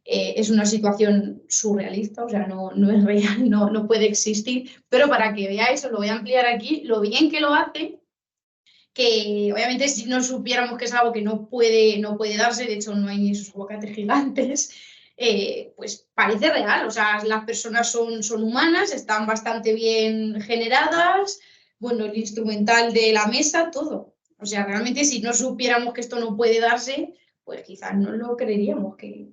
S3: Es una situación surrealista, o sea, no es real, no puede existir, pero para que veáis, os lo voy a ampliar aquí, lo bien que lo hace, que obviamente si no supiéramos que es algo que no puede darse, de hecho no hay ni esos aguacates gigantes, pues parece real, o sea, las personas son humanas, están bastante bien generadas, bueno, el instrumental de la mesa, todo. O sea, realmente si no supiéramos que esto no puede darse, pues quizás no lo creeríamos, que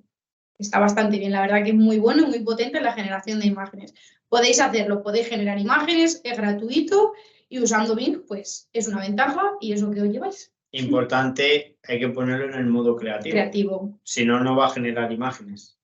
S3: está bastante bien. La verdad que es muy bueno y muy potente en la generación de imágenes. Podéis hacerlo, podéis generar imágenes, es gratuito y usando Bing, pues es una ventaja y es lo que os lleváis.
S2: Importante, hay que ponerlo en el modo creativo. Si no, no va a generar imágenes.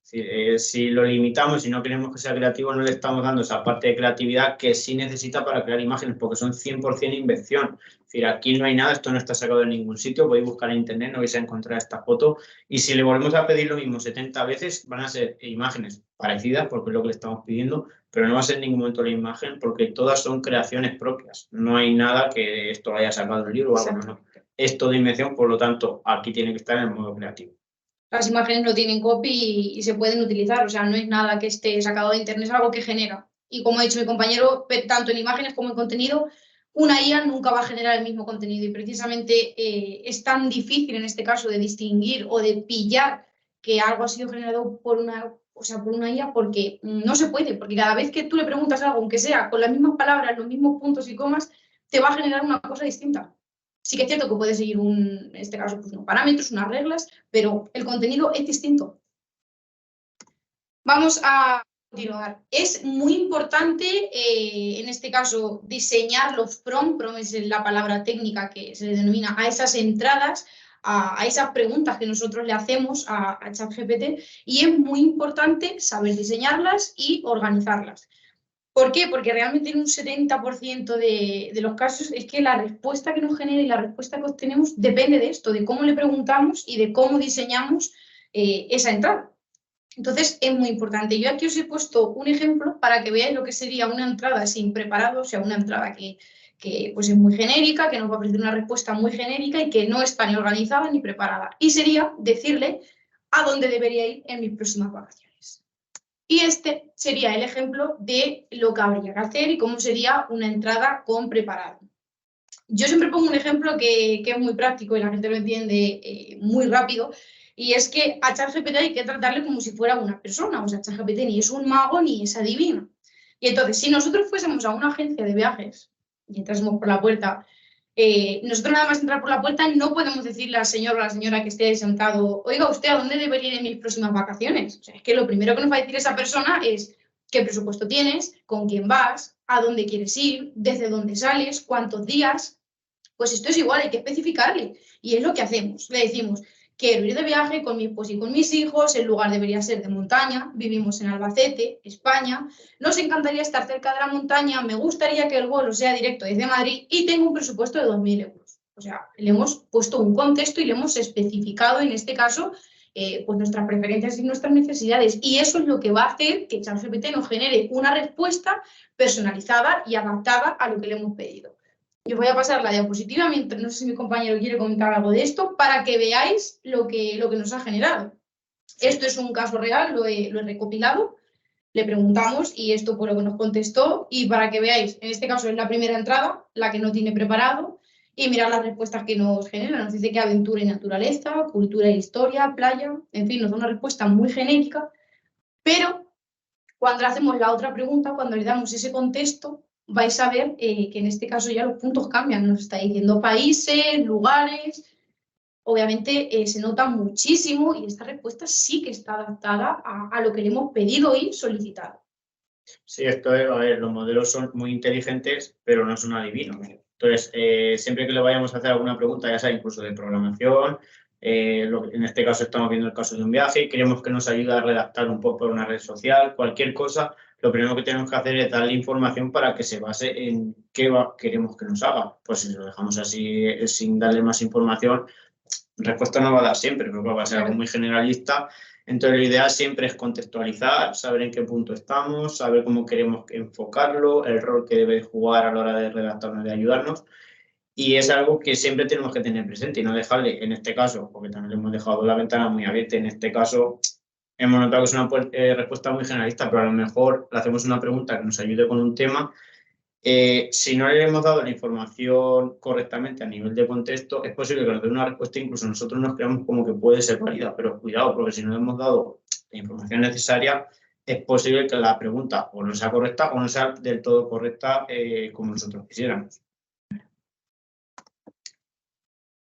S2: Si lo limitamos, si no queremos que sea creativo, no le estamos dando esa parte de creatividad que sí necesita para crear imágenes, porque son 100% invención. Es decir, aquí no hay nada, esto no está sacado de ningún sitio, podéis buscar en internet, no vais a encontrar esta foto. Y si le volvemos a pedir lo mismo 70 veces, van a ser imágenes parecidas, porque es lo que le estamos pidiendo, pero no va a ser en ningún momento la imagen, porque todas son creaciones propias. No hay nada que esto lo haya sacado del libro o algo, no. Es toda invención, por lo tanto, aquí tiene que estar en el modo creativo.
S3: Las imágenes no tienen copy y se pueden utilizar, o sea, no es nada que esté sacado de internet, es algo que genera. Y como ha dicho mi compañero, tanto en imágenes como en contenido, una IA nunca va a generar el mismo contenido y precisamente es tan difícil en este caso de distinguir o de pillar que algo ha sido generado por una IA porque no se puede, porque cada vez que tú le preguntas algo, aunque sea con las mismas palabras, los mismos puntos y comas, te va a generar una cosa distinta. Sí que es cierto que puede seguir en este caso, pues, unos parámetros, unas reglas, pero el contenido es distinto. Vamos a continuar. Es muy importante, en este caso, diseñar los prompts es la palabra técnica que se le denomina a esas entradas, a esas preguntas que nosotros le hacemos a ChatGPT, y es muy importante saber diseñarlas y organizarlas. ¿Por qué? Porque realmente en un 70% de los casos es que la respuesta que nos genera y la respuesta que obtenemos depende de esto, de cómo le preguntamos y de cómo diseñamos esa entrada. Entonces es muy importante. Yo aquí os he puesto un ejemplo para que veáis lo que sería una entrada sin preparado, o sea, una entrada que pues es muy genérica, que nos va a ofrecer una respuesta muy genérica y que no está ni organizada ni preparada. Y sería decirle a dónde debería ir en mis próximas vacaciones. Y este sería el ejemplo de lo que habría que hacer y cómo sería una entrada con preparado. Yo siempre pongo un ejemplo que es muy práctico y la gente lo entiende muy rápido, Y es que a ChatGPT hay que tratarle como si fuera una persona. O sea, ChatGPT ni es un mago ni es adivino. Y entonces, si nosotros fuésemos a una agencia de viajes y entrásemos por la puerta, nosotros nada más entrar por la puerta no podemos decirle al señor o a la señora que esté ahí sentado, oiga, ¿usted a dónde debería ir en mis próximas vacaciones? O sea, es que lo primero que nos va a decir esa persona es qué presupuesto tienes, con quién vas, a dónde quieres ir, desde dónde sales, cuántos días. Pues esto es igual, hay que especificarle. Y es lo que hacemos. Le decimos, quiero ir de viaje con mi esposo y con mis hijos, el lugar debería ser de montaña, vivimos en Albacete, España, nos encantaría estar cerca de la montaña, me gustaría que el vuelo sea directo desde Madrid y tengo un presupuesto de 2.000 euros. O sea, le hemos puesto un contexto y le hemos especificado, en este caso, pues nuestras preferencias y nuestras necesidades. Y eso es lo que va a hacer que ChatGPT nos genere una respuesta personalizada y adaptada a lo que le hemos pedido. Yo os voy a pasar la diapositiva, mientras, no sé si mi compañero quiere comentar algo de esto, para que veáis lo que nos ha generado. Esto es un caso real, lo he recopilado, le preguntamos y esto fue lo que nos contestó. Y para que veáis, en este caso es la primera entrada, la que no tiene preparado, y mirad las respuestas que nos genera. Nos dice que aventura y naturaleza, cultura e historia, playa, en fin, nos da una respuesta muy genérica, pero cuando le hacemos la otra pregunta, cuando le damos ese contexto, vais a ver que en este caso ya los puntos cambian. Nos está diciendo países, lugares. Obviamente se nota muchísimo y esta respuesta sí que está adaptada a lo que le hemos pedido y solicitado.
S2: Sí, esto es, a ver, los modelos son muy inteligentes, pero no son adivinos. Entonces, siempre que le vayamos a hacer alguna pregunta, ya sea incluso de programación, en este caso estamos viendo el caso de un viaje, queremos que nos ayude a redactar un poco una red social, cualquier cosa, lo primero que tenemos que hacer es darle información para que se base en qué queremos que nos haga. Pues si lo dejamos así sin darle más información, respuesta no va a dar siempre, porque va a ser algo muy generalista. Entonces, lo ideal siempre es contextualizar, saber en qué punto estamos, saber cómo queremos enfocarlo, el rol que debe jugar a la hora de redactarnos, de ayudarnos. Y es algo que siempre tenemos que tener presente y no dejarle, en este caso, porque también le hemos dejado la ventana muy abierta, en este caso hemos notado que es una respuesta muy generalista, pero a lo mejor le hacemos una pregunta que nos ayude con un tema. Si no le hemos dado la información correctamente a nivel de contexto, es posible que nos dé una respuesta, incluso nosotros nos creamos como que puede ser válida, pero cuidado, porque si no le hemos dado la información necesaria, es posible que la pregunta o no sea correcta o no sea del todo correcta como nosotros quisiéramos.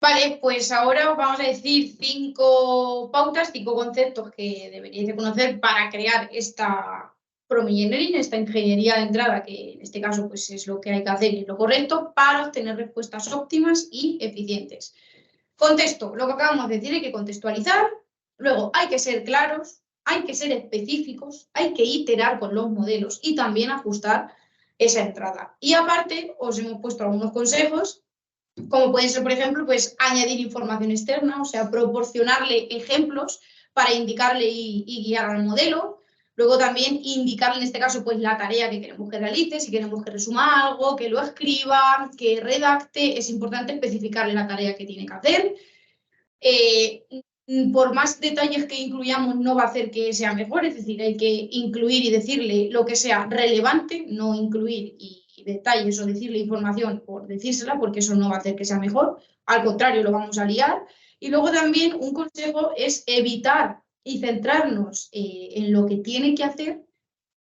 S3: Vale, pues ahora os vamos a decir 5 pautas, 5 conceptos que deberíais de conocer para crear esta prompt engineering, esta ingeniería de entrada, que en este caso pues es lo que hay que hacer y es lo correcto para obtener respuestas óptimas y eficientes. Contexto, lo que acabamos de decir, hay que contextualizar, luego hay que ser claros, hay que ser específicos, hay que iterar con los modelos y también ajustar esa entrada. Y aparte, os hemos puesto algunos consejos, como puede ser, por ejemplo, pues añadir información externa, o sea, proporcionarle ejemplos para indicarle y guiar al modelo. Luego también indicarle, en este caso, pues la tarea que queremos que realice, si queremos que resuma algo, que lo escriba, que redacte. Es importante especificarle la tarea que tiene que hacer. Por más detalles que incluyamos no va a hacer que sea mejor, es decir, hay que incluir y decirle lo que sea relevante, no incluir y detalles o decirle información por decírsela, porque eso no va a hacer que sea mejor, al contrario, lo vamos a liar. Y luego también un consejo es evitar y centrarnos en lo que tiene que hacer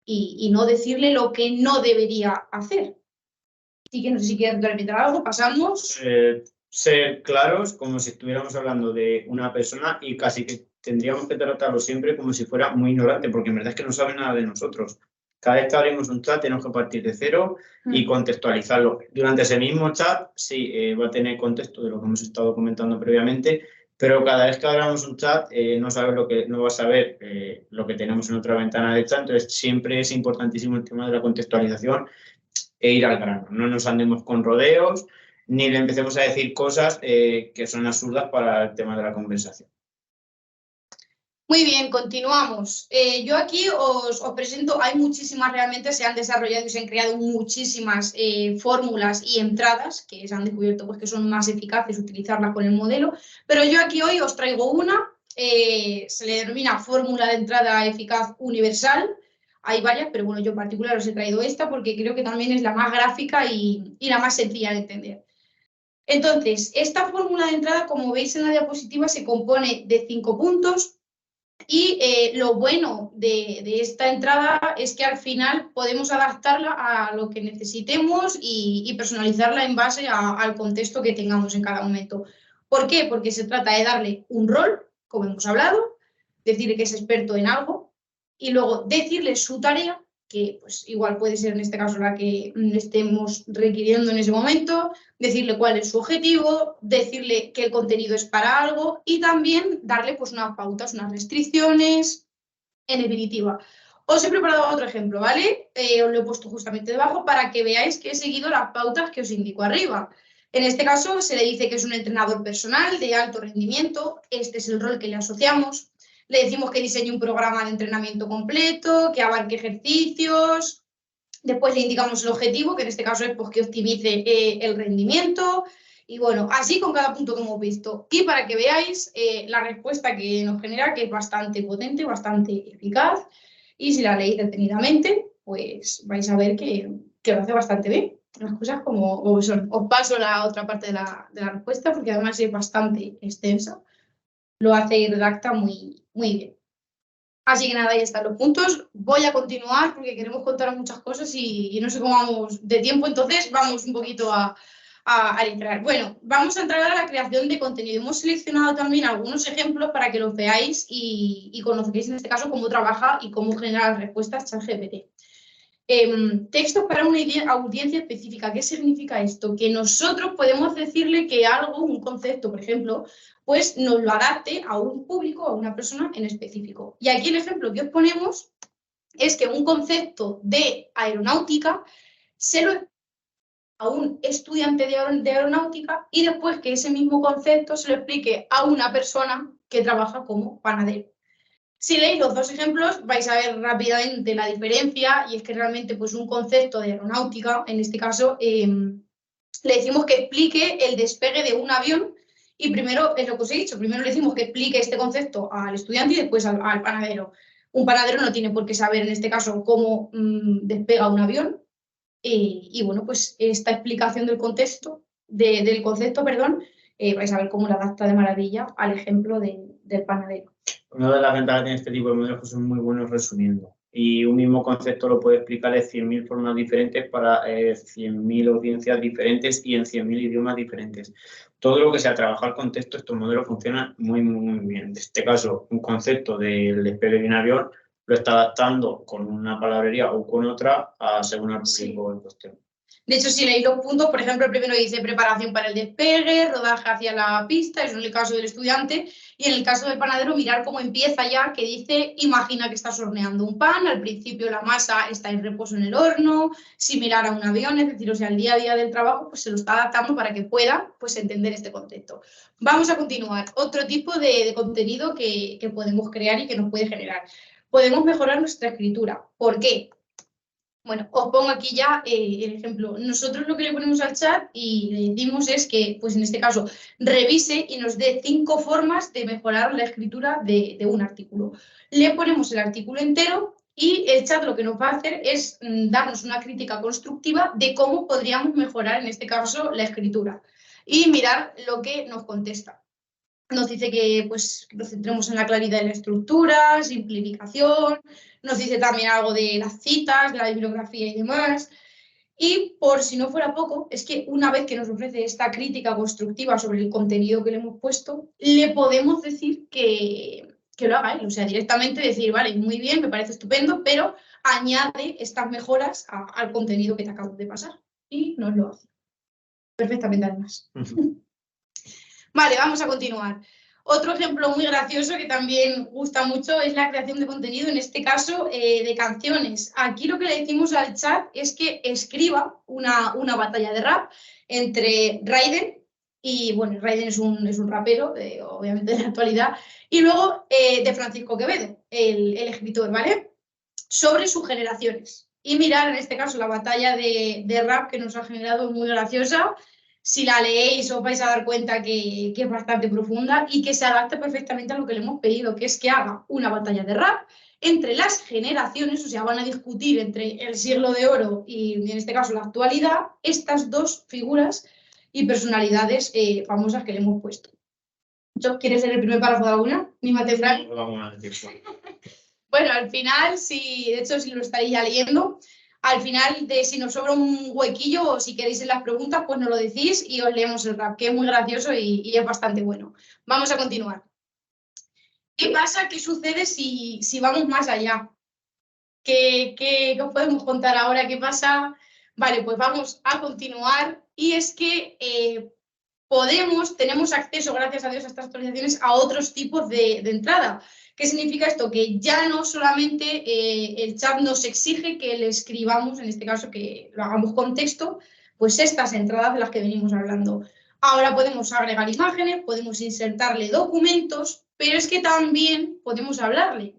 S3: y no decirle lo que no debería hacer. Así que no sé si quieres repetir algo, pasamos.
S2: Ser claros, como si estuviéramos hablando de una persona y casi que tendríamos que tratarlo siempre como si fuera muy ignorante, porque en verdad es que no sabe nada de nosotros. Cada vez que abrimos un chat tenemos que partir de cero y contextualizarlo. Durante ese mismo chat sí va a tener contexto de lo que hemos estado comentando previamente, pero cada vez que abramos un chat no va a saber lo que tenemos en otra ventana de chat. Entonces siempre es importantísimo el tema de la contextualización e ir al grano. No nos andemos con rodeos ni le empecemos a decir cosas que son absurdas para el tema de la conversación.
S3: Muy bien, continuamos. Yo aquí os presento, hay muchísimas, realmente se han desarrollado y se han creado muchísimas fórmulas y entradas que se han descubierto pues, que son más eficaces utilizarlas con el modelo, pero yo aquí hoy os traigo una, se le denomina fórmula de entrada eficaz universal. Hay varias, pero bueno, yo en particular os he traído esta porque creo que también es la más gráfica y la más sencilla de entender. Entonces, esta fórmula de entrada, como veis en la diapositiva, se compone de 5 puntos y lo bueno de esta entrada es que al final podemos adaptarla a lo que necesitemos y personalizarla en base al contexto que tengamos en cada momento. ¿Por qué? Porque se trata de darle un rol, como hemos hablado, decirle que es experto en algo y luego decirle su tarea, que pues igual puede ser en este caso la que estemos requiriendo en ese momento, decirle cuál es su objetivo, decirle que el contenido es para algo y también darle pues unas pautas, unas restricciones, en definitiva. Os he preparado otro ejemplo, ¿vale? Os lo he puesto justamente debajo para que veáis que he seguido las pautas que os indico arriba. En este caso se le dice que es un entrenador personal de alto rendimiento, este es el rol que le asociamos. Le decimos que diseñe un programa de entrenamiento completo, que abarque ejercicios. Después le indicamos el objetivo, que en este caso es pues, que optimice el rendimiento. Y bueno, así con cada punto que hemos visto. Y para que veáis la respuesta que nos genera, que es bastante potente, bastante eficaz. Y si la leéis detenidamente, pues vais a ver que lo hace bastante bien. Las cosas como son. Os paso la otra parte de la respuesta, porque además es bastante extensa. Lo hace y redacta muy bien. Así que nada, ahí están los puntos. Voy a continuar porque queremos contar muchas cosas y no sé cómo vamos de tiempo, entonces vamos un poquito a entrar. Bueno, vamos a entrar a la creación de contenido. Hemos seleccionado también algunos ejemplos para que los veáis y conozcáis en este caso cómo trabaja y cómo genera las respuestas ChatGPT. Textos para una audiencia específica. ¿Qué significa esto? Que nosotros podemos decirle que algo, un concepto, por ejemplo, pues nos lo adapte a un público, a una persona en específico. Y aquí el ejemplo que os ponemos es que un concepto de aeronáutica se lo a un estudiante de aeronáutica y después que ese mismo concepto se lo explique a una persona que trabaja como panadero. Si leéis los dos ejemplos vais a ver rápidamente la diferencia y es que realmente pues un concepto de aeronáutica, en este caso, le decimos que explique el despegue de un avión y primero, es lo que os he dicho, primero le decimos que explique este concepto al estudiante y después al panadero. Un panadero no tiene por qué saber, en este caso, cómo despega un avión y bueno, pues esta explicación del concepto, vais a ver cómo la adapta de maravilla al ejemplo del panadero.
S2: Una de las ventajas de este tipo de modelos que son muy buenos resumiendo. Y un mismo concepto lo puede explicar de 100.000 formas diferentes para 100.000 audiencias diferentes y en 100.000 idiomas diferentes. Todo lo que sea trabajar con texto, estos modelos funcionan muy bien. En este caso, un concepto del despegue de un avión lo está adaptando con una palabrería o con otra según el público en cuestión.
S3: De hecho, si leéis los puntos, por ejemplo, el primero dice preparación para el despegue, rodaje hacia la pista, eso en el caso del estudiante, y en el caso del panadero mirar cómo empieza ya, que dice, imagina que estás horneando un pan, al principio la masa está en reposo en el horno, similar a un avión, es decir, o sea, el día a día del trabajo pues se lo está adaptando para que pueda pues entender este concepto. Vamos a continuar. Otro tipo de contenido que podemos crear y que nos puede generar. Podemos mejorar nuestra escritura. ¿Por qué? Bueno, os pongo aquí ya el ejemplo. Nosotros lo que le ponemos al chat y le decimos es que, pues en este caso, revise y nos dé 5 formas de mejorar la escritura de un artículo. Le ponemos el artículo entero y el chat lo que nos va a hacer es darnos una crítica constructiva de cómo podríamos mejorar, en este caso, la escritura. Y mirar lo que nos contesta. Nos dice que pues, nos centremos en la claridad de la estructura, simplificación, nos dice también algo de las citas, de la bibliografía y demás. Y por si no fuera poco, es que una vez que nos ofrece esta crítica constructiva sobre el contenido que le hemos puesto, le podemos decir que lo haga él. O sea, directamente decir, vale, muy bien, me parece estupendo, pero añade estas mejoras al contenido que te acabo de pasar. Y nos lo hace. Perfectamente, además. Vale, vamos a continuar. Otro ejemplo muy gracioso que también gusta mucho es la creación de contenido, en este caso de canciones. Aquí lo que le decimos al chat es que escriba una batalla de rap entre Raiden, y bueno, Raiden es un rapero, obviamente de la actualidad, y luego de Francisco Quevedo, el escritor, ¿vale? Sobre sus generaciones. Y mirar en este caso la batalla de rap que nos ha generado muy graciosa. Si la leéis os vais a dar cuenta que es bastante profunda y que se adapta perfectamente a lo que le hemos pedido, que es que haga una batalla de rap entre las generaciones, o sea, van a discutir entre el siglo de oro y en este caso la actualidad, estas dos figuras, y personalidades famosas que le hemos puesto. ¿Quieres ser el primer párrafo de alguna? Anímate, Fran.
S2: Vamos a decir.
S3: Bueno, al final, de hecho, si lo estaréis ya leyendo, al final, si nos sobra un huequillo o si queréis en las preguntas, pues nos lo decís y os leemos el rap, que es muy gracioso y es bastante bueno. Vamos a continuar. ¿Qué pasa? ¿Qué sucede si vamos más allá? ¿Qué os podemos contar ahora? ¿Qué pasa? Vale, pues vamos a continuar. Y es que tenemos acceso, gracias a Dios, a estas actualizaciones, a otros tipos de entrada. ¿Qué significa esto? Que ya no solamente el chat nos exige que le escribamos, en este caso que lo hagamos con texto, pues estas entradas de las que venimos hablando. Ahora podemos agregar imágenes, podemos insertarle documentos, pero es que también podemos hablarle.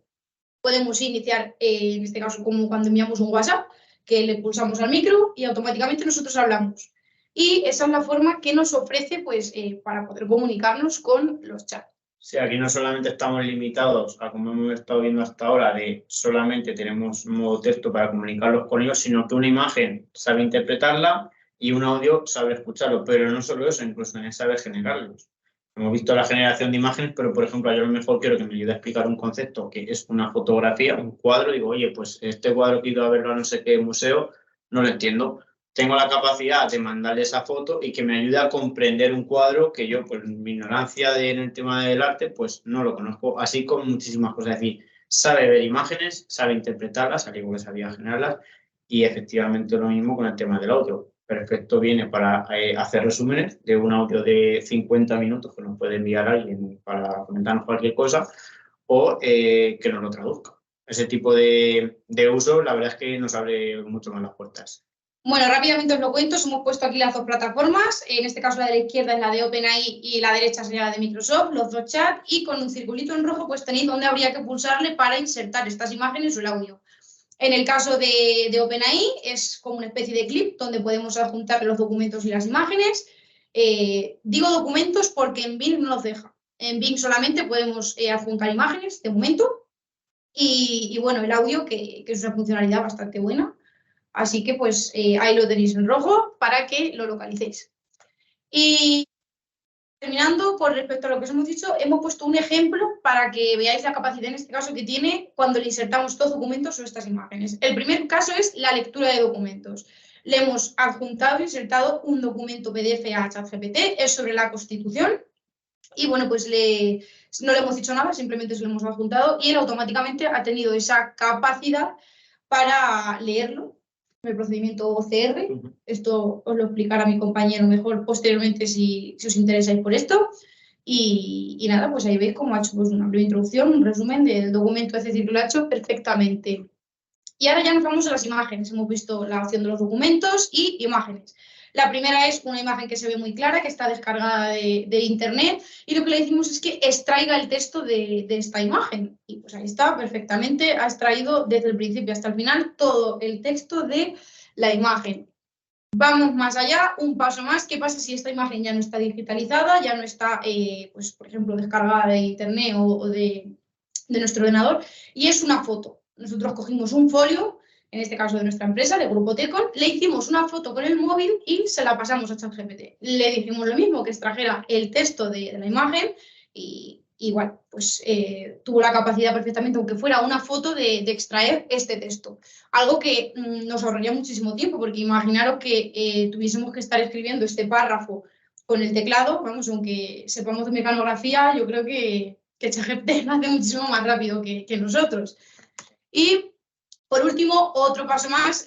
S3: Podemos iniciar, en este caso, como cuando enviamos un WhatsApp, que le pulsamos al micro y automáticamente nosotros hablamos. Y esa es la forma que nos ofrece pues, para poder comunicarnos con los chats.
S2: Sí, aquí no solamente estamos limitados a, como hemos estado viendo hasta ahora, de solamente tenemos un modo texto para comunicarlos con ellos, sino que una imagen sabe interpretarla y un audio sabe escucharlo. Pero no solo eso, incluso también sabe generarlos. Hemos visto la generación de imágenes, pero por ejemplo, yo a lo mejor quiero que me ayude a explicar un concepto que es una fotografía, un cuadro, y digo, oye, pues este cuadro que he ido a verlo a no sé qué museo, no lo entiendo. Tengo la capacidad de mandarle esa foto y que me ayude a comprender un cuadro que yo, por mi ignorancia en el tema del arte, pues no lo conozco, así como muchísimas cosas. Es decir, sabe ver imágenes, sabe interpretarlas, al igual que sabía generarlas, y efectivamente lo mismo con el tema del audio. Perfecto, viene para hacer resúmenes de un audio de 50 minutos que nos puede enviar alguien para comentarnos cualquier cosa, o que nos lo traduzca. Ese tipo de uso, la verdad es que nos abre mucho más las puertas.
S3: Bueno, rápidamente os lo cuento, os hemos puesto aquí las dos plataformas, en este caso la de la izquierda es la de OpenAI y la derecha sería la de Microsoft, los dos chats, y con un circulito en rojo pues tenéis donde habría que pulsarle para insertar estas imágenes o el audio. En el caso de OpenAI es como una especie de clip donde podemos adjuntar los documentos y las imágenes. Digo documentos porque en Bing no nos deja. En Bing solamente podemos adjuntar imágenes de momento y bueno, el audio que es una funcionalidad bastante buena. Así que pues ahí lo tenéis en rojo para que lo localicéis. Y terminando, por respecto a lo que os hemos dicho, hemos puesto un ejemplo para que veáis la capacidad en este caso que tiene cuando le insertamos estos documentos o estas imágenes. El primer caso es la lectura de documentos. Le hemos adjuntado e insertado un documento PDF a ChatGPT, es sobre la Constitución. Y bueno, pues no le hemos dicho nada, simplemente se lo hemos adjuntado y él automáticamente ha tenido esa capacidad para leerlo. El procedimiento OCR, esto os lo explicará mi compañero mejor posteriormente si os interesáis por esto. Y nada, pues ahí veis cómo ha hecho pues, una breve introducción, un resumen del documento, es decir, lo ha hecho perfectamente. Y ahora ya nos vamos a las imágenes. Hemos visto la opción de los documentos y imágenes. La primera es una imagen que se ve muy clara, que está descargada de internet, y lo que le decimos es que extraiga el texto de esta imagen. Y pues ahí está, perfectamente, ha extraído desde el principio hasta el final todo el texto de la imagen. Vamos más allá, un paso más. ¿Qué pasa si esta imagen ya no está digitalizada, ya no está, pues, por ejemplo, descargada de internet o de nuestro ordenador, y es una foto? Nosotros cogimos un folio, en este caso de nuestra empresa, de Grupo Tecon, le hicimos una foto con el móvil y se la pasamos a ChatGPT. Le dijimos lo mismo, que extrajera el texto de la imagen y igual, pues tuvo la capacidad perfectamente, aunque fuera una foto, de extraer este texto. Algo que nos ahorraría muchísimo tiempo, porque imaginaros que tuviésemos que estar escribiendo este párrafo con el teclado, vamos, aunque sepamos de mecanografía, yo creo que ChatGPT lo hace muchísimo más rápido que nosotros. Y por último, otro paso más,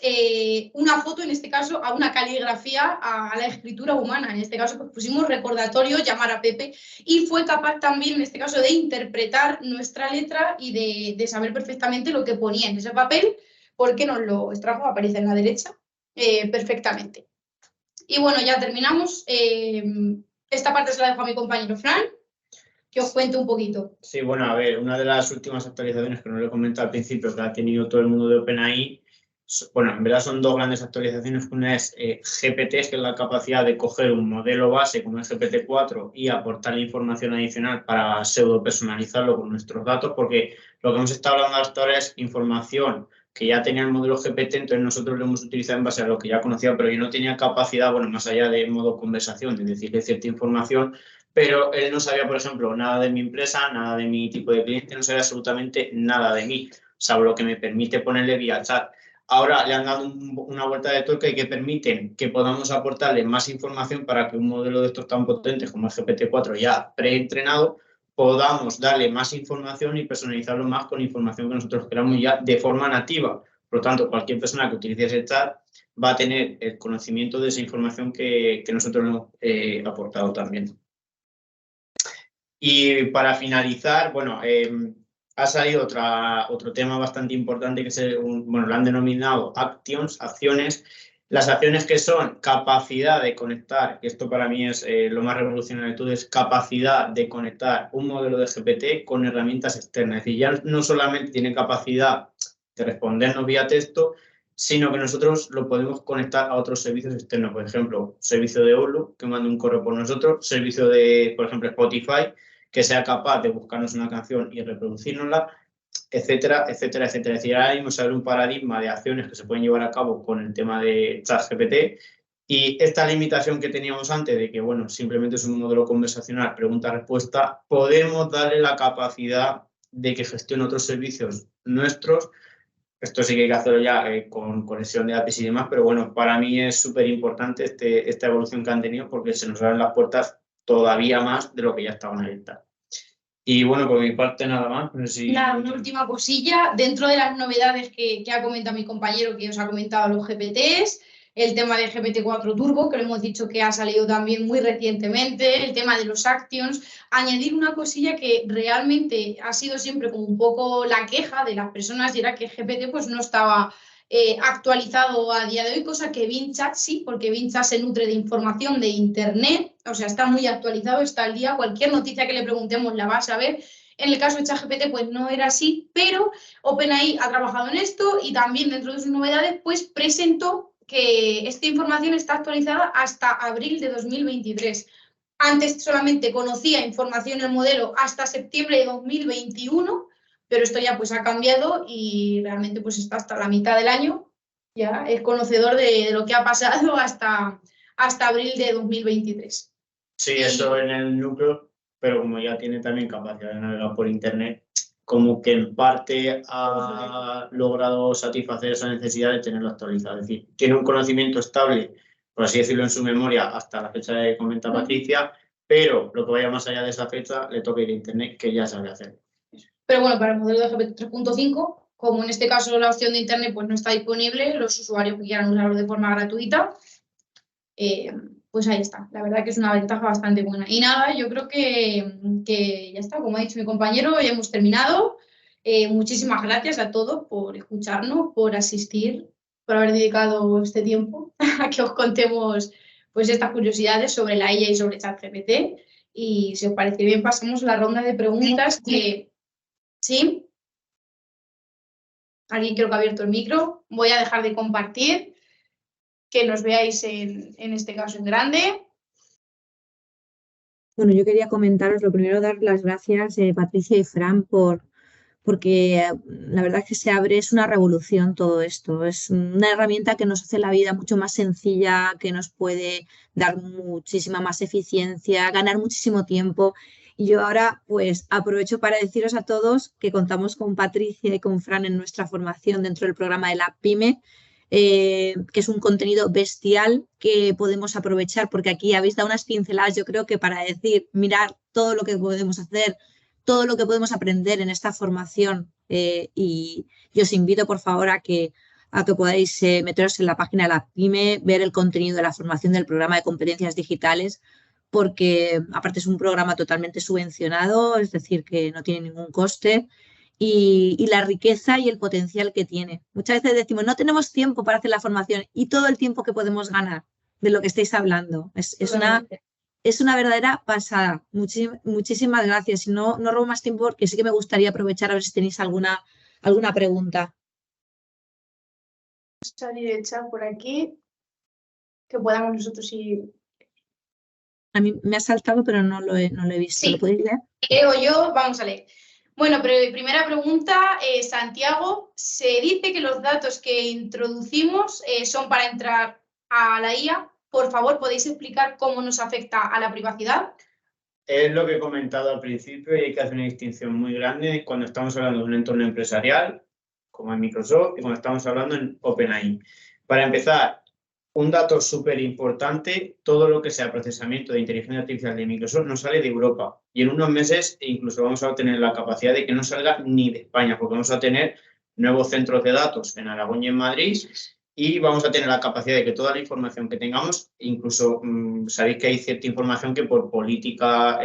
S3: una foto, en este caso, a una caligrafía, a la escritura humana. En este caso, pues pusimos recordatorio, llamar a Pepe, y fue capaz también, en este caso, de interpretar nuestra letra y de saber perfectamente lo que ponía en ese papel, porque nos lo extrajo, aparece en la derecha, perfectamente. Y bueno, ya terminamos. Esta parte se la dejo a mi compañero Fran, que os cuente un poquito.
S2: Sí, bueno, a ver, una de las últimas actualizaciones que no le he comentado al principio, que ha tenido todo el mundo de OpenAI, bueno, en verdad son dos grandes actualizaciones. Una es GPT, que es la capacidad de coger un modelo base como es GPT-4 y aportarle información adicional para pseudo personalizarlo con nuestros datos, porque lo que hemos estado hablando hasta ahora es información que ya tenía el modelo GPT, entonces nosotros lo hemos utilizado en base a lo que ya conocía, pero yo no tenía capacidad, bueno, más allá de modo conversación, de decirle cierta información, pero él no sabía, por ejemplo, nada de mi empresa, nada de mi tipo de cliente, no sabía absolutamente nada de mí, salvo lo que me permite ponerle vía chat. Ahora le han dado una vuelta de tuerca y que permiten que podamos aportarle más información para que un modelo de estos tan potentes como el GPT-4 ya preentrenado podamos darle más información y personalizarlo más con información que nosotros queramos ya de forma nativa. Por lo tanto, cualquier persona que utilice ese chat va a tener el conocimiento de esa información que nosotros hemos aportado también. Y para finalizar, bueno, ha salido otro tema bastante importante que es, bueno, lo han denominado acciones. Las acciones que son capacidad de conectar, y esto para mí es lo más revolucionario de todo, es capacidad de conectar un modelo de GPT con herramientas externas. Es decir, ya no solamente tiene capacidad de respondernos vía texto, sino que nosotros lo podemos conectar a otros servicios externos. Por ejemplo, servicio de Outlook, que mande un correo por nosotros, servicio de, por ejemplo, Spotify, que sea capaz de buscarnos una canción y reproducírnosla, etcétera, etcétera, etcétera. Es decir, ahora mismo se abre un paradigma de acciones que se pueden llevar a cabo con el tema de ChatGPT y esta limitación que teníamos antes de que, bueno, simplemente es un modelo conversacional, pregunta-respuesta, podemos darle la capacidad de que gestione otros servicios nuestros. Esto sí que hay que hacerlo ya con conexión de APIs y demás, pero bueno, para mí es súper importante esta evolución que han tenido porque se nos abren las puertas todavía más de lo que ya estaban abiertas. Y bueno, por mi parte nada más. No sé si...
S3: Nada, una última cosilla. Dentro de las novedades que ha comentado mi compañero, que os ha comentado los GPTs, el tema de GPT-4 Turbo, que lo hemos dicho que ha salido también muy recientemente, el tema de los Actions, añadir una cosilla que realmente ha sido siempre como un poco la queja de las personas y era que GPT pues no estaba actualizado a día de hoy, cosa que VinChat sí, porque VinChat se nutre de información de Internet, o sea, está muy actualizado, está al día, cualquier noticia que le preguntemos la va a saber. En el caso de ChatGPT pues no era así, pero OpenAI ha trabajado en esto y también dentro de sus novedades pues presentó que esta información está actualizada hasta abril de 2023. Antes solamente conocía información el modelo hasta septiembre de 2021, pero esto ya pues ha cambiado y realmente pues está hasta la mitad del año, ya es conocedor de lo que ha pasado hasta abril de 2023.
S2: Sí, eso en el núcleo, pero como ya tiene también capacidad de navegar por internet, como que en parte ha logrado satisfacer esa necesidad de tenerlo actualizado. Es decir, tiene un conocimiento estable, por así decirlo, en su memoria hasta la fecha que comenta Patricia, pero lo que vaya más allá de esa fecha le toca ir a internet, que ya sabe hacer.
S3: Pero bueno, para el modelo de GPT 3.5, como en este caso la opción de internet pues no está disponible, los usuarios que quieran usarlo de forma gratuita, pues ahí está. La verdad que es una ventaja bastante buena. Y nada, yo creo que ya está. Como ha dicho mi compañero, ya hemos terminado. Muchísimas gracias a todos por escucharnos, por asistir, por haber dedicado este tiempo a que os contemos pues estas curiosidades sobre la IA y sobre ChatGPT. Y si os parece bien, pasamos a la ronda de preguntas que... ¿Sí? Alguien creo que ha abierto el micro. Voy a dejar de compartir. Que nos veáis en este caso en grande.
S1: Bueno, yo quería comentaros, lo primero, dar las gracias, Patricia y Fran, porque la verdad es que se abre, es una revolución todo esto. Es una herramienta que nos hace la vida mucho más sencilla, que nos puede dar muchísima más eficiencia, ganar muchísimo tiempo. Y yo ahora pues aprovecho para deciros a todos que contamos con Patricia y con Fran en nuestra formación dentro del programa de la PyME, que es un contenido bestial que podemos aprovechar, porque aquí habéis dado unas pinceladas, yo creo que para decir, mirar todo lo que podemos hacer, todo lo que podemos aprender en esta formación, y os invito por favor a que podáis meteros en la página de la PyME, ver el contenido de la formación del programa de competencias digitales, porque aparte es un programa totalmente subvencionado, es decir, que no tiene ningún coste. Y la riqueza y el potencial que tiene. Muchas veces decimos, no tenemos tiempo para hacer la formación y todo el tiempo que podemos ganar de lo que estáis hablando. Es una verdadera pasada. Muchísimas gracias. Y no robo más tiempo porque sí que me gustaría aprovechar a ver si tenéis alguna pregunta.
S3: Salir el chat por aquí, que podamos nosotros ir.
S1: A mí me ha saltado, pero no lo he visto.
S3: Sí.
S1: ¿Lo podéis leer?
S3: Leo yo, vamos a leer. Bueno, pero primera pregunta, Santiago, se dice que los datos que introducimos son para entrar a la IA. Por favor, ¿podéis explicar cómo nos afecta a la privacidad?
S2: Es lo que he comentado al principio y hay que hacer una distinción muy grande cuando estamos hablando de un entorno empresarial, como en Microsoft, y cuando estamos hablando en OpenAI. Para empezar, un dato súper importante, todo lo que sea procesamiento de inteligencia artificial de Microsoft no sale de Europa. Y en unos meses incluso vamos a tener la capacidad de que no salga ni de España, porque vamos a tener nuevos centros de datos en Aragón y en Madrid y vamos a tener la capacidad de que toda la información que tengamos, incluso sabéis que hay cierta información que por política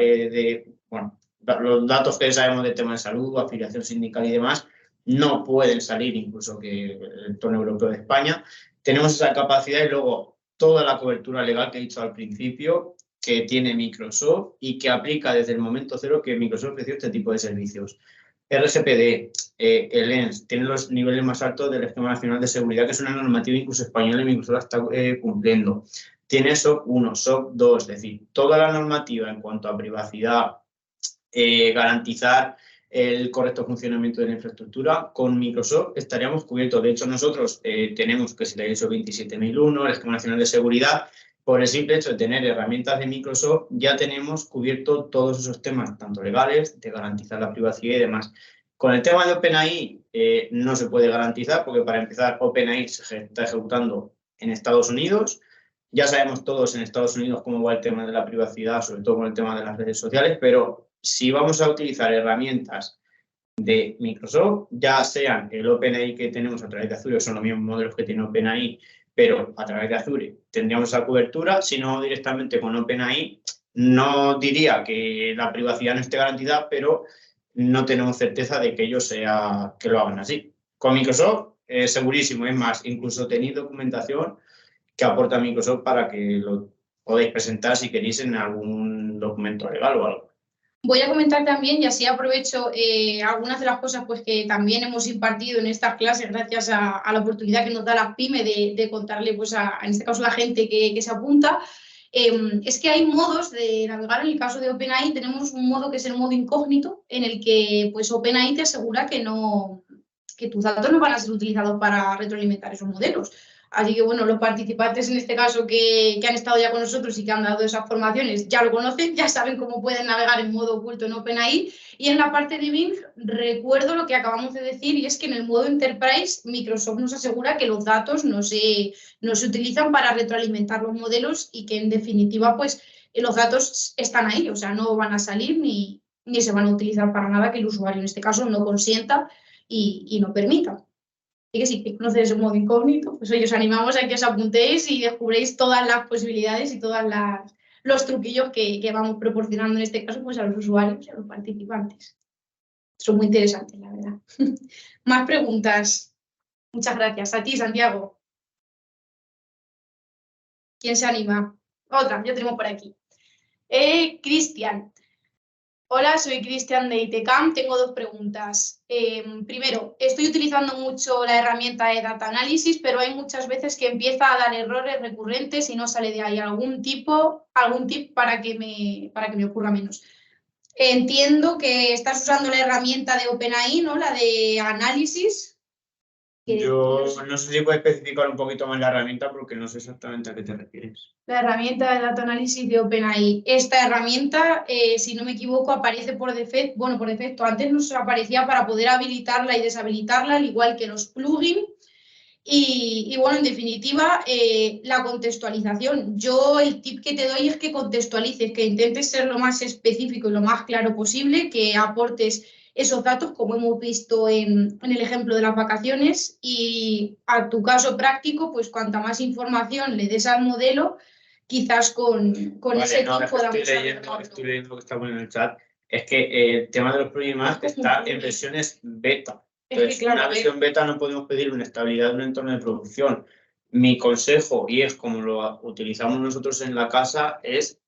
S2: los datos que sabemos de tema de salud, afiliación sindical y demás, no pueden salir incluso que el entorno europeo de España. Tenemos esa capacidad y luego toda la cobertura legal que he dicho al principio que tiene Microsoft y que aplica desde el momento cero que Microsoft ofreció este tipo de servicios. RGPD, el ENS, tiene los niveles más altos del Esquema Nacional de Seguridad, que es una normativa incluso española y Microsoft la está cumpliendo. Tiene SOC 1, SOC 2, es decir, toda la normativa en cuanto a privacidad, garantizar el correcto funcionamiento de la infraestructura, con Microsoft estaríamos cubiertos. De hecho, nosotros tenemos que es la ISO 27001, el Esquema Nacional de Seguridad. Por el simple hecho de tener herramientas de Microsoft, ya tenemos cubierto todos esos temas, tanto legales, de garantizar la privacidad y demás. Con el tema de OpenAI no se puede garantizar, porque para empezar, OpenAI se está ejecutando en Estados Unidos. Ya sabemos todos en Estados Unidos cómo va el tema de la privacidad, sobre todo con el tema de las redes sociales, pero si vamos a utilizar herramientas de Microsoft, ya sean el OpenAI que tenemos a través de Azure, son los mismos modelos que tiene OpenAI, pero a través de Azure tendríamos esa cobertura, si no directamente con OpenAI, no diría que la privacidad no esté garantizada, pero no tenemos certeza de que ellos que lo hagan así. Con Microsoft, segurísimo, es más, incluso tenéis documentación que aporta Microsoft para que lo podáis presentar si queréis en algún documento legal o algo.
S3: Voy a comentar también, y así aprovecho algunas de las cosas pues, que también hemos impartido en estas clases gracias a la oportunidad que nos da la PYME de contarle, pues, en este caso, a la gente que se apunta. Es que hay modos de navegar. En el caso de OpenAI tenemos un modo que es el modo incógnito, en el que pues, OpenAI te asegura que tus datos no van a ser utilizados para retroalimentar esos modelos. Así que, bueno, los participantes en este caso que han estado ya con nosotros y que han dado esas formaciones ya lo conocen, ya saben cómo pueden navegar en modo oculto en OpenAI. Y en la parte de Bing, recuerdo lo que acabamos de decir, y es que en el modo Enterprise, Microsoft nos asegura que los datos no se utilizan para retroalimentar los modelos y que, en definitiva, pues los datos están ahí, o sea, no van a salir ni se van a utilizar para nada que el usuario, en este caso, no consienta y no permita. Y que si conoces el modo incógnito, pues hoy os animamos a que os apuntéis y descubréis todas las posibilidades y todos los truquillos que vamos proporcionando en este caso pues a los usuarios y a los participantes. Son muy interesantes, la verdad. Más preguntas. Muchas gracias. A ti, Santiago. ¿Quién se anima? Otra, ya tenemos por aquí. Cristian. Hola, soy Cristian de ITCAM. Tengo dos preguntas. Primero, estoy utilizando mucho la herramienta de Data Analysis, pero hay muchas veces que empieza a dar errores recurrentes y no sale de ahí. ¿Algún tip para que me ocurra menos? Entiendo que estás usando la herramienta de OpenAI, ¿no? La de análisis.
S2: Yo no sé si puedes especificar un poquito más la herramienta porque no sé exactamente a qué te refieres.
S3: La herramienta de Data Analysis de OpenAI. Esta herramienta, si no me equivoco, aparece por defecto. Bueno, por defecto, antes nos aparecía para poder habilitarla y deshabilitarla, al igual que los plugins. Y bueno, en definitiva, la contextualización. Yo el tip que te doy es que contextualices, que intentes ser lo más específico y lo más claro posible, que aportes esos datos, como hemos visto en el ejemplo de las vacaciones, y a tu caso práctico, pues cuanta más información le des al modelo, quizás con ese tip podamos...
S2: Estoy leyendo lo que está poniendo en el chat. Es que el tema de los plugins está en versiones beta. Entonces, claro, una versión beta no podemos pedir una estabilidad de un entorno de producción. Mi consejo, y es como lo utilizamos nosotros en la casa, es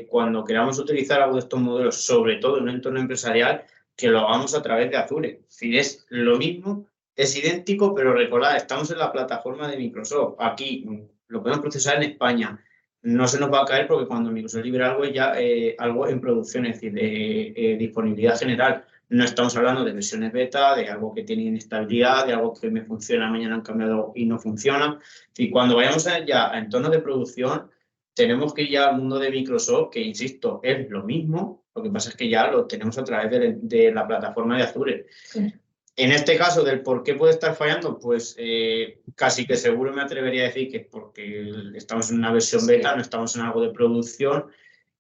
S2: cuando queramos utilizar algo de estos modelos, sobre todo en un entorno empresarial, que lo hagamos a través de Azure. Es decir, es lo mismo, es idéntico, pero recordad, estamos en la plataforma de Microsoft. Aquí lo podemos procesar en España. No se nos va a caer porque cuando Microsoft libera algo es ya algo en producción, es decir, de disponibilidad general. No estamos hablando de versiones beta, de algo que tiene inestabilidad, de algo que me funciona, mañana han cambiado y no funciona. Y cuando vayamos ya a entornos de producción, tenemos que ir ya al mundo de Microsoft, que insisto, es lo mismo, lo que pasa es que ya lo tenemos a través de la plataforma de Azure.
S3: Sí.
S2: En este caso, del por qué puede estar fallando, pues casi que seguro me atrevería a decir que es porque estamos en una versión beta, no estamos en algo de producción.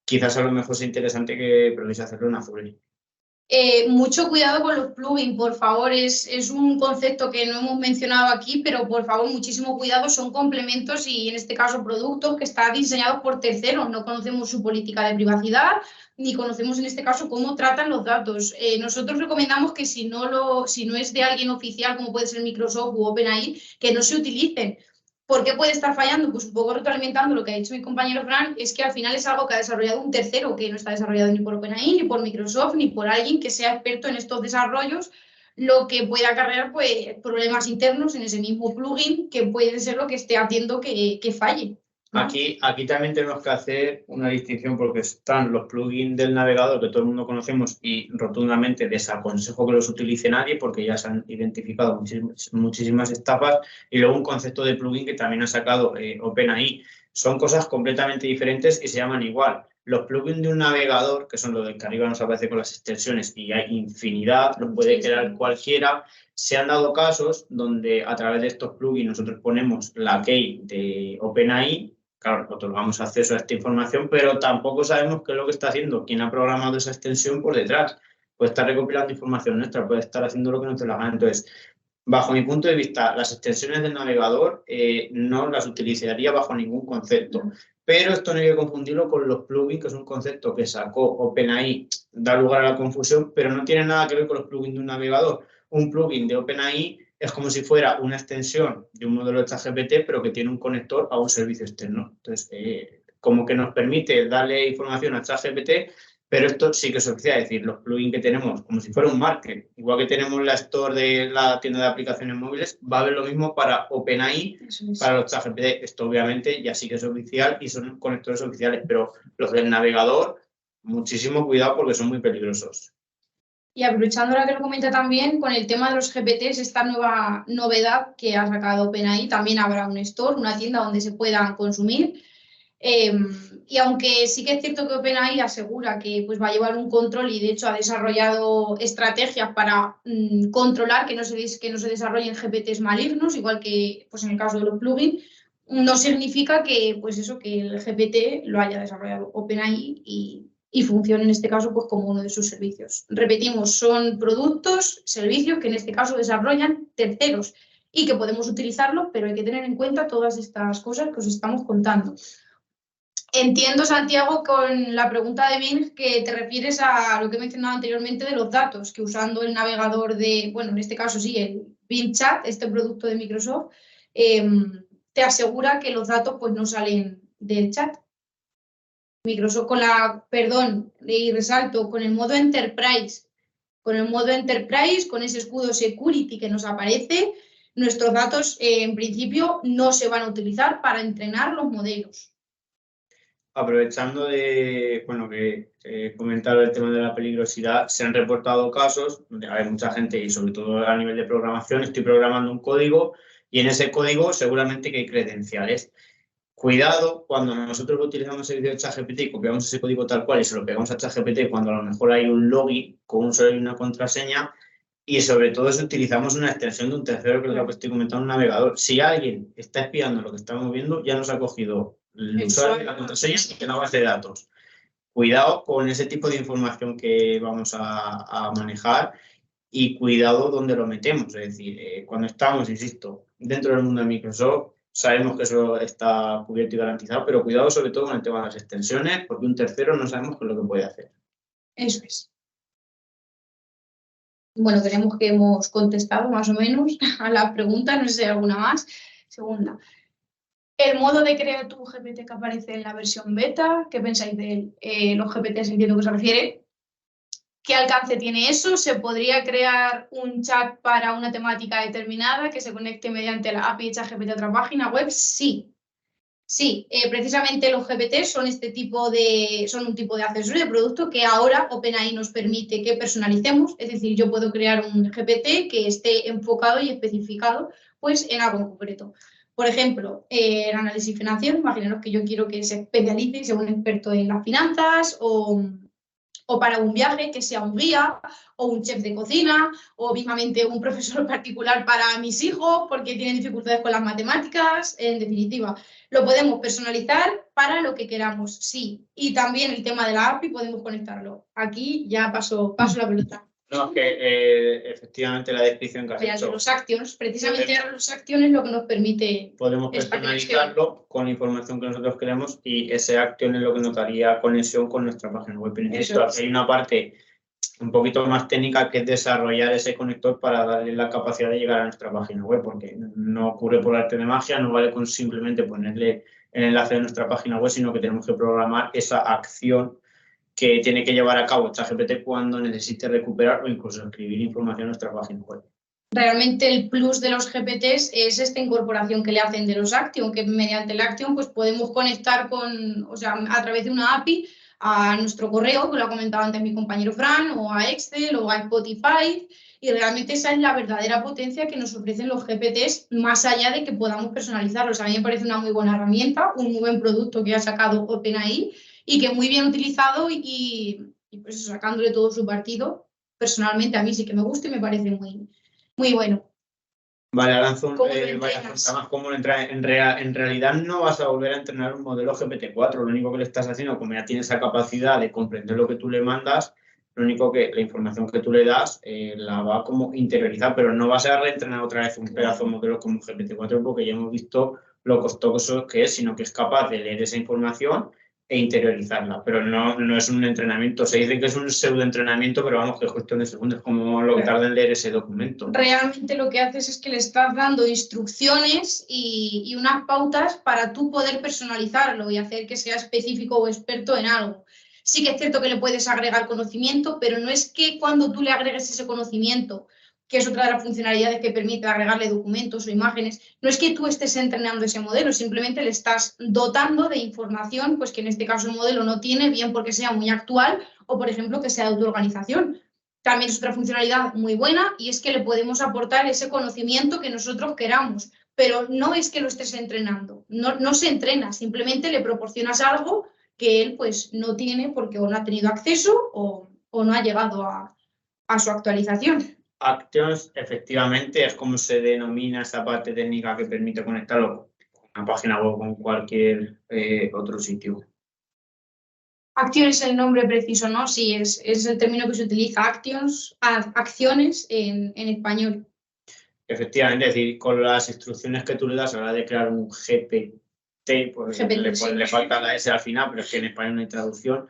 S2: Quizás a lo mejor sea interesante que probéis hacerlo en Azure.
S3: Mucho cuidado con los plugins, por favor. Es un concepto que no hemos mencionado aquí, pero por favor, muchísimo cuidado. Son complementos y, en este caso, productos que están diseñados por terceros. No conocemos su política de privacidad ni conocemos, en este caso, cómo tratan los datos. Nosotros recomendamos que si no es de alguien oficial, como puede ser Microsoft u OpenAI, que no se utilicen. ¿Por qué puede estar fallando? Pues un poco retroalimentando lo que ha dicho mi compañero Fran, es que al final es algo que ha desarrollado un tercero, que no está desarrollado ni por OpenAI, ni por Microsoft, ni por alguien que sea experto en estos desarrollos, lo que puede acarrear pues, problemas internos en ese mismo plugin, que puede ser lo que esté haciendo que falle, ¿no?
S2: Aquí también tenemos que hacer una distinción porque están los plugins del navegador que todo el mundo conocemos y rotundamente desaconsejo que los utilice nadie porque ya se han identificado muchísimas estafas, y luego un concepto de plugin que también ha sacado OpenAI. Son cosas completamente diferentes y se llaman igual. Los plugins de un navegador, que son los de que arriba nos aparece con las extensiones y hay infinidad, los puede crear cualquiera. Se han dado casos donde a través de estos plugins nosotros ponemos la key de OpenAI. Claro, otorgamos acceso a esta información, pero tampoco sabemos qué es lo que está haciendo, quién ha programado esa extensión por detrás. Puede estar recopilando información nuestra, puede estar haciendo lo que nos dé la gana. Entonces, bajo mi punto de vista, las extensiones del navegador no las utilizaría bajo ningún concepto. Pero esto no hay que confundirlo con los plugins, que es un concepto que sacó OpenAI, da lugar a la confusión, pero no tiene nada que ver con los plugins de un navegador. Un plugin de OpenAI es como si fuera una extensión de un modelo de ChatGPT, pero que tiene un conector a un servicio externo. Entonces, como que nos permite darle información a ChatGPT, pero esto sí que es oficial, es decir, los plugins que tenemos, como si fuera un market, igual que tenemos la store de la tienda de aplicaciones móviles, va a haber lo mismo para OpenAI, para los ChatGPT. Esto obviamente ya sí que es oficial y son conectores oficiales, pero los del navegador, muchísimo cuidado porque son muy peligrosos.
S3: Y aprovechando ahora que lo comenta también, con el tema de los GPTs, esta nueva novedad que ha sacado OpenAI, también habrá un store, una tienda donde se puedan consumir. Y aunque sí que es cierto que OpenAI asegura que pues, va a llevar un control y de hecho ha desarrollado estrategias para controlar que no se desarrollen GPTs malignos, igual que pues, en el caso de los plugins, no significa que, pues eso, que el GPT lo haya desarrollado OpenAI y funcione en este caso pues, como uno de sus servicios. Repetimos, son productos, servicios que en este caso desarrollan terceros y que podemos utilizarlos, pero hay que tener en cuenta todas estas cosas que os estamos contando. Entiendo, Santiago, con la pregunta de Bing que te refieres a lo que he mencionado anteriormente de los datos, que usando el navegador de, bueno, en este caso sí, el Bing Chat, este producto de Microsoft, te asegura que los datos pues no salen del chat. Microsoft y resalto, con el modo Enterprise, con ese escudo Security que nos aparece, nuestros datos en principio no se van a utilizar para entrenar los modelos.
S2: Aprovechando de, bueno, que he comentado el tema de la peligrosidad, se han reportado casos donde hay mucha gente y sobre todo a nivel de programación, estoy programando un código y en ese código seguramente que hay credenciales. Cuidado cuando nosotros utilizamos el servicio de ChatGPT y copiamos ese código tal cual y se lo pegamos a ChatGPT cuando a lo mejor hay un login con un usuario y una contraseña, y sobre todo si utilizamos una extensión de un tercero, que es lo que estoy comentando, un navegador. Si alguien está espiando lo que estamos viendo, ya nos ha cogido el usuario y la contraseña en la base de datos. Cuidado con ese tipo de información que vamos a manejar y cuidado donde lo metemos. Es decir, cuando estamos, insisto, dentro del mundo de Microsoft, sabemos que eso está cubierto y garantizado, pero cuidado sobre todo con el tema de las extensiones, porque un tercero no sabemos qué es lo que puede hacer.
S3: Eso es. Bueno, tenemos que hemos contestado más o menos a la pregunta, no sé si hay alguna más. Segunda. El modo de crear tu GPT que aparece en la versión beta, ¿qué pensáis de él? Los GPTs entiendo que se refiere. ¿Qué alcance tiene eso? ¿Se podría crear un chat para una temática determinada que se conecte mediante la API ChatGPT a otra página web? Sí. Sí, precisamente los GPT son un tipo de accesorio de producto que ahora OpenAI nos permite que personalicemos, es decir, yo puedo crear un GPT que esté enfocado y especificado pues en algo en concreto. Por ejemplo, en análisis financiero, imaginaros que yo quiero que se especialice y sea un experto en las finanzas o para un viaje que sea un guía o un chef de cocina o mismamente un profesor particular para mis hijos porque tienen dificultades con las matemáticas, en definitiva. Lo podemos personalizar para lo que queramos, sí. Y también el tema de la API podemos conectarlo. Aquí ya paso la pelota.
S2: No, es que efectivamente la descripción que has
S3: Mira,
S2: hecho.
S3: Los Actions, precisamente ahora los Actions es lo que nos permite.
S2: Podemos personalizarlo con la información que nosotros queremos y ese action es lo que nos daría conexión con nuestra página web. Pero insisto, hay una parte un poquito más técnica que es desarrollar ese conector para darle la capacidad de llegar a nuestra página web, porque no ocurre por arte de magia, no vale con simplemente ponerle el enlace de nuestra página web, sino que tenemos que programar esa acción que tiene que llevar a cabo ChatGPT cuando necesite recuperar o incluso escribir información en nuestra página web.
S3: Realmente el plus de los GPTs es esta incorporación que le hacen de los Action, que mediante el Action pues podemos conectar a través de una API a nuestro correo, que lo ha comentado antes mi compañero Fran, o a Excel o a Spotify, y realmente esa es la verdadera potencia que nos ofrecen los GPTs, más allá de que podamos personalizarlos. A mí me parece una muy buena herramienta, un muy buen producto que ha sacado OpenAI y que muy bien utilizado y pues eso, sacándole todo su partido. Personalmente a mí sí que me gusta y me parece muy bueno.
S2: Vale, Aranzun, ¿cómo entrar? En realidad no vas a volver a entrenar un modelo GPT-4, lo único que le estás haciendo, como ya tiene esa capacidad de comprender lo que tú le mandas, lo único que la información que tú le das la va como interiorizar, pero no vas a reentrenar otra vez un pedazo de modelo como GPT-4 porque ya hemos visto lo costoso que es, sino que es capaz de leer esa información e interiorizarla, pero no es un entrenamiento. Se dice que es un pseudoentrenamiento, pero vamos, que es cuestión de segundos, es como lo que tarda en leer ese documento.
S3: Realmente lo que haces es que le estás dando instrucciones y unas pautas para tú poder personalizarlo y hacer que sea específico o experto en algo. Sí que es cierto que le puedes agregar conocimiento, pero no es que cuando tú le agregues ese conocimiento, que es otra de las funcionalidades que permite agregarle documentos o imágenes, no es que tú estés entrenando ese modelo, simplemente le estás dotando de información, pues que en este caso el modelo no tiene, bien porque sea muy actual o, por ejemplo, que sea de autoorganización. También es otra funcionalidad muy buena y es que le podemos aportar ese conocimiento que nosotros queramos, pero no es que lo estés entrenando, no se entrena, simplemente le proporcionas algo que él pues no tiene porque o no ha tenido acceso o no ha llegado a su actualización.
S2: Actions, efectivamente, es como se denomina esa parte técnica que permite conectarlo con una página web o con cualquier otro sitio.
S3: Acción es el nombre preciso, ¿no? Sí, es el término que se utiliza, acciones en español.
S2: Efectivamente, es decir, con las instrucciones que tú le das a la hora de crear un GPT, pues le falta la S al final, pero es que en español no hay traducción.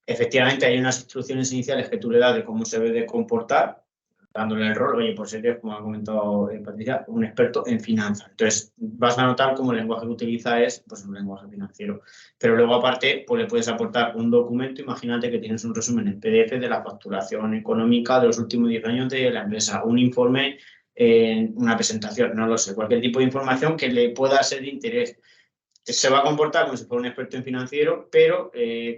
S2: Efectivamente, hay unas instrucciones iniciales que tú le das de cómo se debe de comportar, dándole el rol, oye, por ser, como ha comentado Patricia, un experto en finanzas. Entonces, vas a notar cómo el lenguaje que utiliza es pues, un lenguaje financiero. Pero luego, aparte, pues le puedes aportar un documento. Imagínate que tienes un resumen en PDF de la facturación económica de los últimos 10 años de la empresa, un informe en una presentación, no lo sé, cualquier tipo de información que le pueda ser de interés. Se va a comportar como si fuera un experto en financiero, pero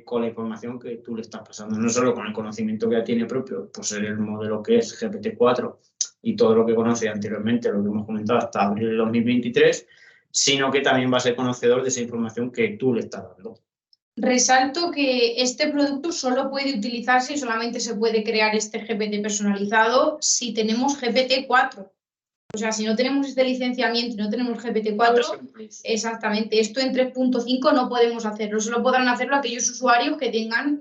S2: con la información que tú le estás pasando, no solo con el conocimiento que ya tiene propio, por ser el modelo que es GPT-4 y todo lo que conoce anteriormente, lo que hemos comentado hasta abril de 2023, sino que también va a ser conocedor de esa información que tú le estás dando.
S3: Resalto que este producto solo puede utilizarse y solamente se puede crear este GPT personalizado si tenemos GPT-4. O sea, si no tenemos este licenciamiento y no tenemos GPT-4, exactamente, esto en 3.5 no podemos hacerlo. Solo podrán hacerlo aquellos usuarios que tengan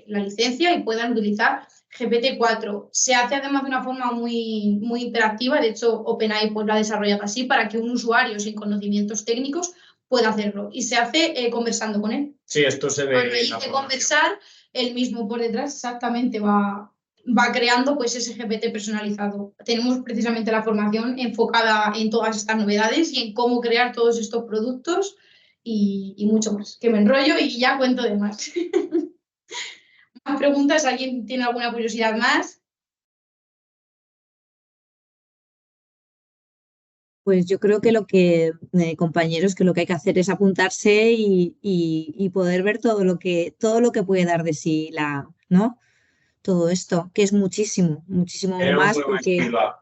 S3: la licencia y puedan utilizar GPT-4. Se hace además de una forma muy interactiva. De hecho, OpenAI pues, la ha desarrollado así para que un usuario sin conocimientos técnicos pueda hacerlo. Y se hace conversando con él.
S2: Sí, esto se ve.
S3: Cuando dice conversar, él mismo por detrás exactamente va creando pues ese GPT personalizado. Tenemos precisamente la formación enfocada en todas estas novedades y en cómo crear todos estos productos y mucho más. Que me enrollo y ya cuento de más. ¿Más preguntas? ¿Alguien tiene alguna curiosidad más?
S1: Pues yo creo que compañeros, que lo que hay que hacer es apuntarse y poder ver todo lo que puede dar de sí ¿no? Todo esto, que es muchísimo, muchísimo
S2: Era un
S1: más,
S2: buen
S1: porque
S2: feedback.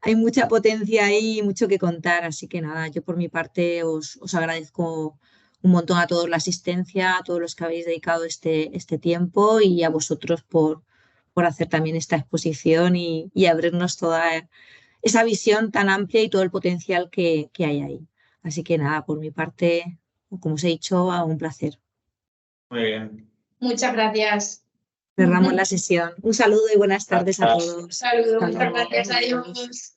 S1: hay mucha potencia ahí y mucho que contar. Así que nada, yo por mi parte os agradezco un montón a todos la asistencia, a todos los que habéis dedicado este tiempo y a vosotros por hacer también esta exposición y abrirnos toda esa visión tan amplia y todo el potencial que hay ahí. Así que nada, por mi parte, como os he dicho, un placer.
S2: Muy bien.
S3: Muchas gracias.
S1: Cerramos la sesión. Un saludo y buenas tardes a
S2: Gracias.
S1: todos.
S3: Saludos,
S1: Hasta
S3: muchas
S1: luego.
S3: gracias, adiós.